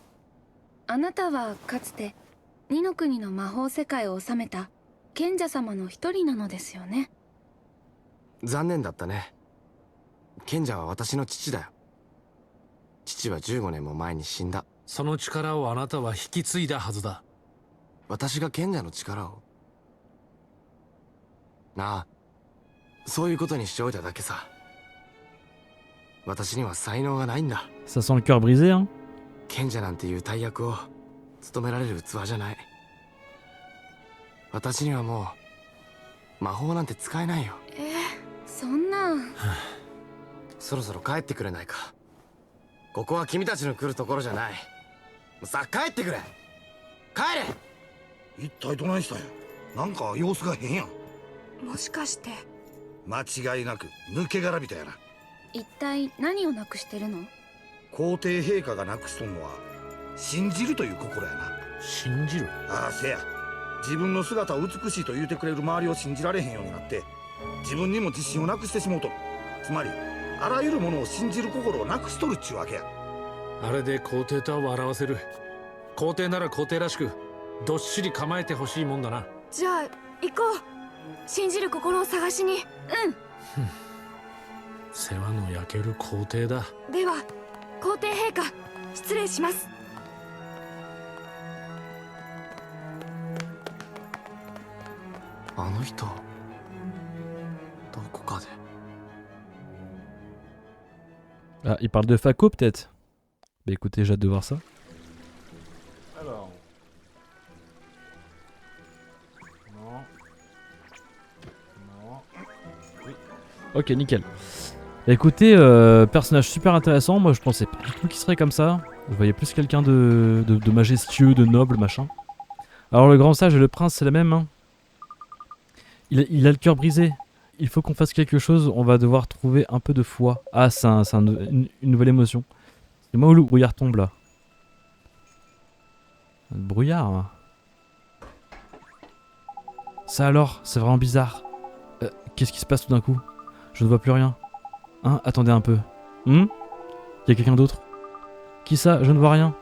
あなたはかつて二の国の魔法世界を治めた賢者様の一人なのですよね。残念だったね。賢者は私の父だよ。父は15年も前に死んだ。その力をあなたは引き継いだはずだ。私が賢者の力を？なあ、そういうことにしておいただけさ。私には才能がないんだ。Ça sent le cœur brisé, hein? 賢者なんていう大役を務められる器じゃない。私にはもう魔法なんて使えないよ。そんな。そろそろ帰ってくれないか。ここは君たちの来るところじゃない。さあ帰ってくれ。帰れ。一体どないしたんや。なんか様子が変やん。もしかして間違いなく抜け殻人やな。一体何をなくしてるの？皇帝陛下がなくしとんのは信じるという心やな。信じる？ああせや。自分の姿を美しいと言うてくれる周りを信じられへんようになって自分にも自信をなくしてしもうとる。つまりあらゆるものを信じる心をなくしとるっちゅうわけや。あれで皇帝とは笑わせる。皇帝なら皇帝らしくどっしり構えてほしいもんだな。じゃあ行こう。信じる心を探しに。世話の焼ける皇帝だ。では皇帝陛下失礼します。あの人どこかで。 Ah, il parle de Fako peut-être? Bah écoutez, j'ai hâte de voir ça. Alors. Non. Non. Oui. Ok, nickel. Bah écoutez, personnage super intéressant. Moi je pensais pas du tout qu'il serait comme ça. Je voyais plus quelqu'un de majestueux, de noble, machin. Alors le grand sage et le prince, c'est la même, hein. Il a le cœur brisé. Il faut qu'on fasse quelque chose, on va devoir trouver un peu de foi. Ah, c'est une nouvelle émotion. C'est moi où le brouillard tombe là. Le brouillard hein. Ça alors, c'est vraiment bizarre. Qu'est-ce qui se passe tout d'un coup? Je ne vois plus rien. Hein? Attendez un peu. Il y a quelqu'un d'autre? Qui ça? Je ne vois rien.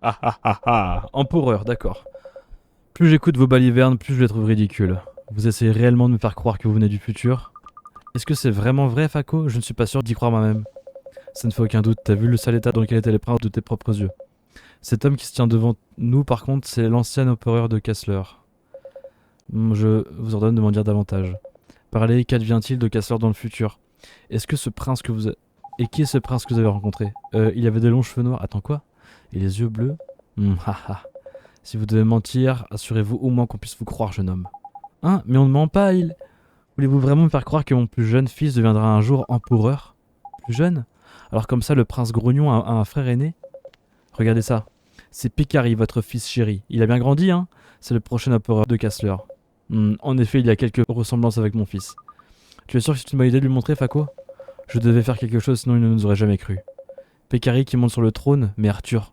Ah ah ah ah, empereur, d'accord. Plus j'écoute vos balivernes, plus je les trouve ridicules. Vous essayez réellement de me faire croire que vous venez du futur? Est-ce que c'est vraiment vrai, Fako? Je ne suis pas sûr d'y croire moi-même. Ça ne fait aucun doute, t'as vu le sale état dans lequel étaient les princes de tes propres yeux. Cet homme qui se tient devant nous, par contre, c'est l'ancien empereur de Kassler. Je vous ordonne de m'en dire davantage. Parlez, qu'advient-il de Kassler dans le futur? Est-ce que ce prince que vous... Et qui est ce prince que vous avez rencontré? Il avait des longs cheveux noirs. Attends, quoi? Et les yeux bleus? Haha. Si vous devez mentir, assurez-vous au moins qu'on puisse vous croire, jeune homme. Hein? Mais on ne ment pas, il... Voulez-vous vraiment me faire croire que mon plus jeune fils deviendra un jour empereur? Plus jeune? Alors comme ça, le prince Grognon a un frère aîné? Regardez ça. C'est Picari, votre fils chéri. Il a bien grandi, hein? C'est le prochain empereur de Kassler. En effet, il y a quelques ressemblances avec mon fils. Tu es sûr que c'est une bonne idée de lui montrer, Fako? Je devais faire quelque chose, sinon il ne nous aurait jamais cru. Picari qui monte sur le trône, mais Arthur,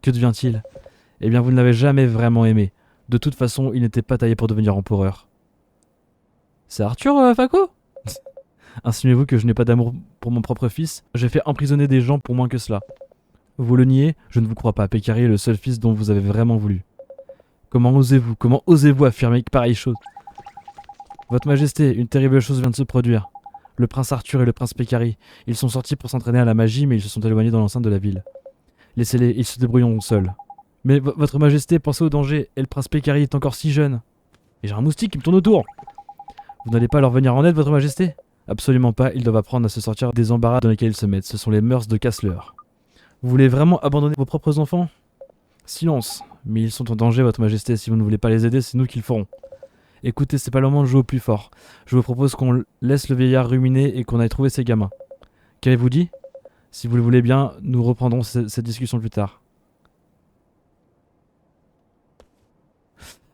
que devient-il? Eh bien, vous ne l'avez jamais vraiment aimé. De toute façon, il n'était pas taillé pour devenir empereur. C'est Arthur, Fako? Insinuez-vous que je n'ai pas d'amour pour mon propre fils? J'ai fait emprisonner des gens pour moins que cela. Vous le niez? Je ne vous crois pas. Picari est le seul fils dont vous avez vraiment voulu. Comment osez-vous affirmer pareille chose? Votre Majesté, une terrible chose vient de se produire. Le prince Arthur et le prince Picari, ils sont sortis pour s'entraîner à la magie, mais ils se sont éloignés dans l'enceinte de la ville. Laissez-les, ils se débrouilleront seuls. Mais votre Majesté, pensez au danger, et le prince Picari est encore si jeune. Et j'ai un moustique qui me tourne autour. Vous n'allez pas leur venir en aide, votre Majesté? Absolument pas, ils doivent apprendre à se sortir des embarras dans lesquels ils se mettent. Ce sont les mœurs de Kassler. Vous voulez vraiment abandonner vos propres enfants? Silence. Mais ils sont en danger, votre Majesté. Si vous ne voulez pas les aider, c'est nous qui le ferons. Écoutez, c'est pas le moment de jouer au plus fort. Je vous propose qu'on laisse le vieillard ruminer et qu'on aille trouver ses gamins. Qu'avez-vous dit? Si vous le voulez bien, nous reprendrons cette discussion plus tard.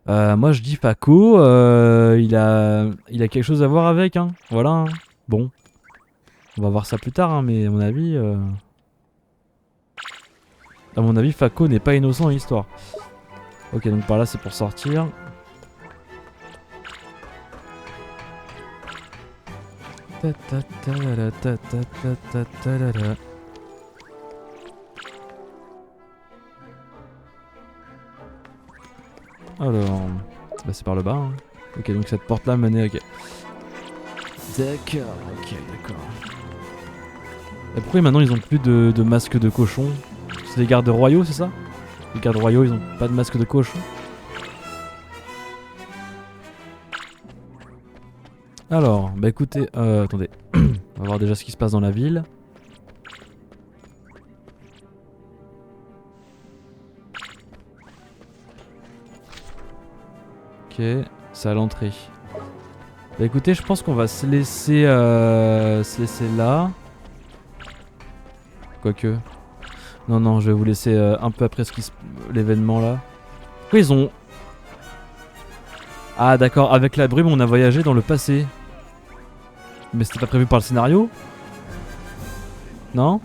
Moi je dis Fako, il a quelque chose à voir avec, hein. Voilà. Hein. Bon. On va voir ça plus tard, hein, mais à mon avis, Fako n'est pas innocent dans l'histoire. Ok, donc par là c'est pour sortir. Alors, bah c'est par le bas. Hein. Ok, donc cette porte là menait. Ok. D'accord, ok, d'accord. Et pourquoi maintenant ils ont plus de masques de cochon? C'est les gardes royaux, c'est ça? Les gardes royaux, ils ont pas de masque de cochon? Alors, bah écoutez, attendez. On va voir déjà ce qui se passe dans la ville. Ok, c'est à l'entrée. Bah écoutez, je pense qu'on va se laisser là. Quoique. Non, je vais vous laisser un peu après l'événement là. Pourquoi ils ont... Ah d'accord, avec la brume on a voyagé dans le passé. Mais c'était pas prévu par le scénario? Non?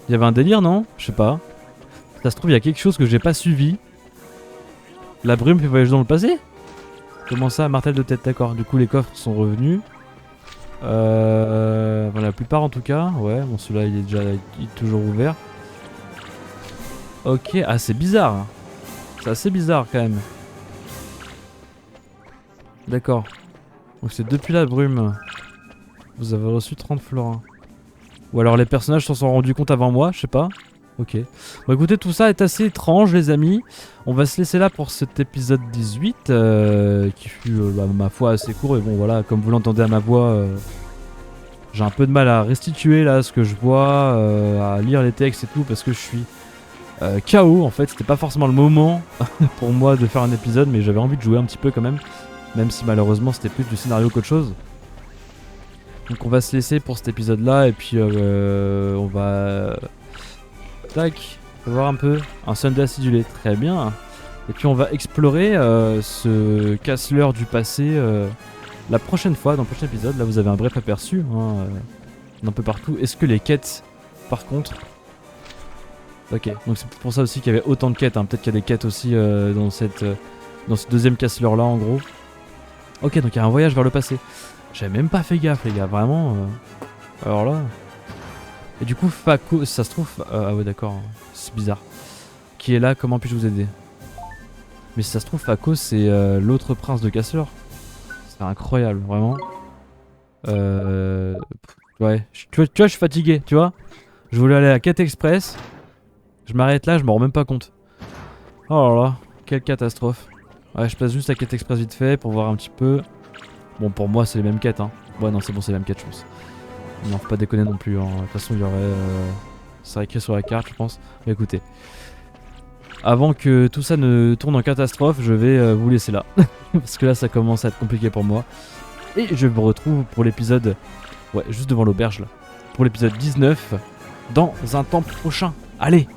Il y avait un délire, non? Je sais pas. Ça se trouve, il y a quelque chose que j'ai pas suivi. La brume fait voyager dans le passé? Comment ça? Martel de tête, d'accord. Du coup, les coffres sont revenus. Voilà, la plupart en tout cas. Ouais, bon, celui-là, il est toujours ouvert. Ok, ah, c'est bizarre. C'est assez bizarre quand même. D'accord. Donc, c'est depuis la brume. Vous avez reçu 30 florins. Ou alors les personnages s'en sont rendus compte avant moi, je sais pas. Ok. Bon écoutez, tout ça est assez étrange les amis. On va se laisser là pour cet épisode 18 qui fut ma foi assez court. Et bon voilà, comme vous l'entendez à ma voix, j'ai un peu de mal à restituer là ce que je vois, à lire les textes et tout parce que je suis KO en fait. C'était pas forcément le moment pour moi de faire un épisode, mais j'avais envie de jouer un petit peu quand même. Même si malheureusement c'était plus du scénario qu'autre chose. Donc on va se laisser pour cet épisode là et puis on va... Tac, on va voir un peu. Un Sunday acidulé, très bien. Et puis on va explorer ce casse-l'heure du passé la prochaine fois, dans le prochain épisode. Là vous avez un bref aperçu d'un peu partout. Est-ce que les quêtes par contre... Ok, donc c'est pour ça aussi qu'il y avait autant de quêtes. Peut-être qu'il y a des quêtes aussi dans ce deuxième casse-l'heure là en gros. Ok, donc il y a un voyage vers le passé. J'avais même pas fait gaffe les gars, vraiment. Alors là... Et du coup Fako, ça se trouve... ah ouais d'accord, c'est bizarre. Qui est là, comment puis-je vous aider? Mais si ça se trouve Fako c'est l'autre prince de Casseur. C'est incroyable, vraiment. Ouais, tu vois je suis fatigué, tu vois. Je voulais aller à la quête express. Je m'arrête là, je m'en rends même pas compte. Oh là là, quelle catastrophe. Ouais, je passe juste la quête express vite fait pour voir un petit peu. Bon pour moi c'est les mêmes quêtes Ouais non c'est bon, c'est les mêmes quêtes je pense. Non, faut pas déconner non plus. De toute façon, il y aurait. Ça serait écrit sur la carte, je pense. Mais écoutez, avant que tout ça ne tourne en catastrophe, je vais vous laisser là. Parce que là, ça commence à être compliqué pour moi. Et je vous retrouve pour l'épisode. Ouais, juste devant l'auberge là. Pour l'épisode 19, dans un temps prochain. Allez!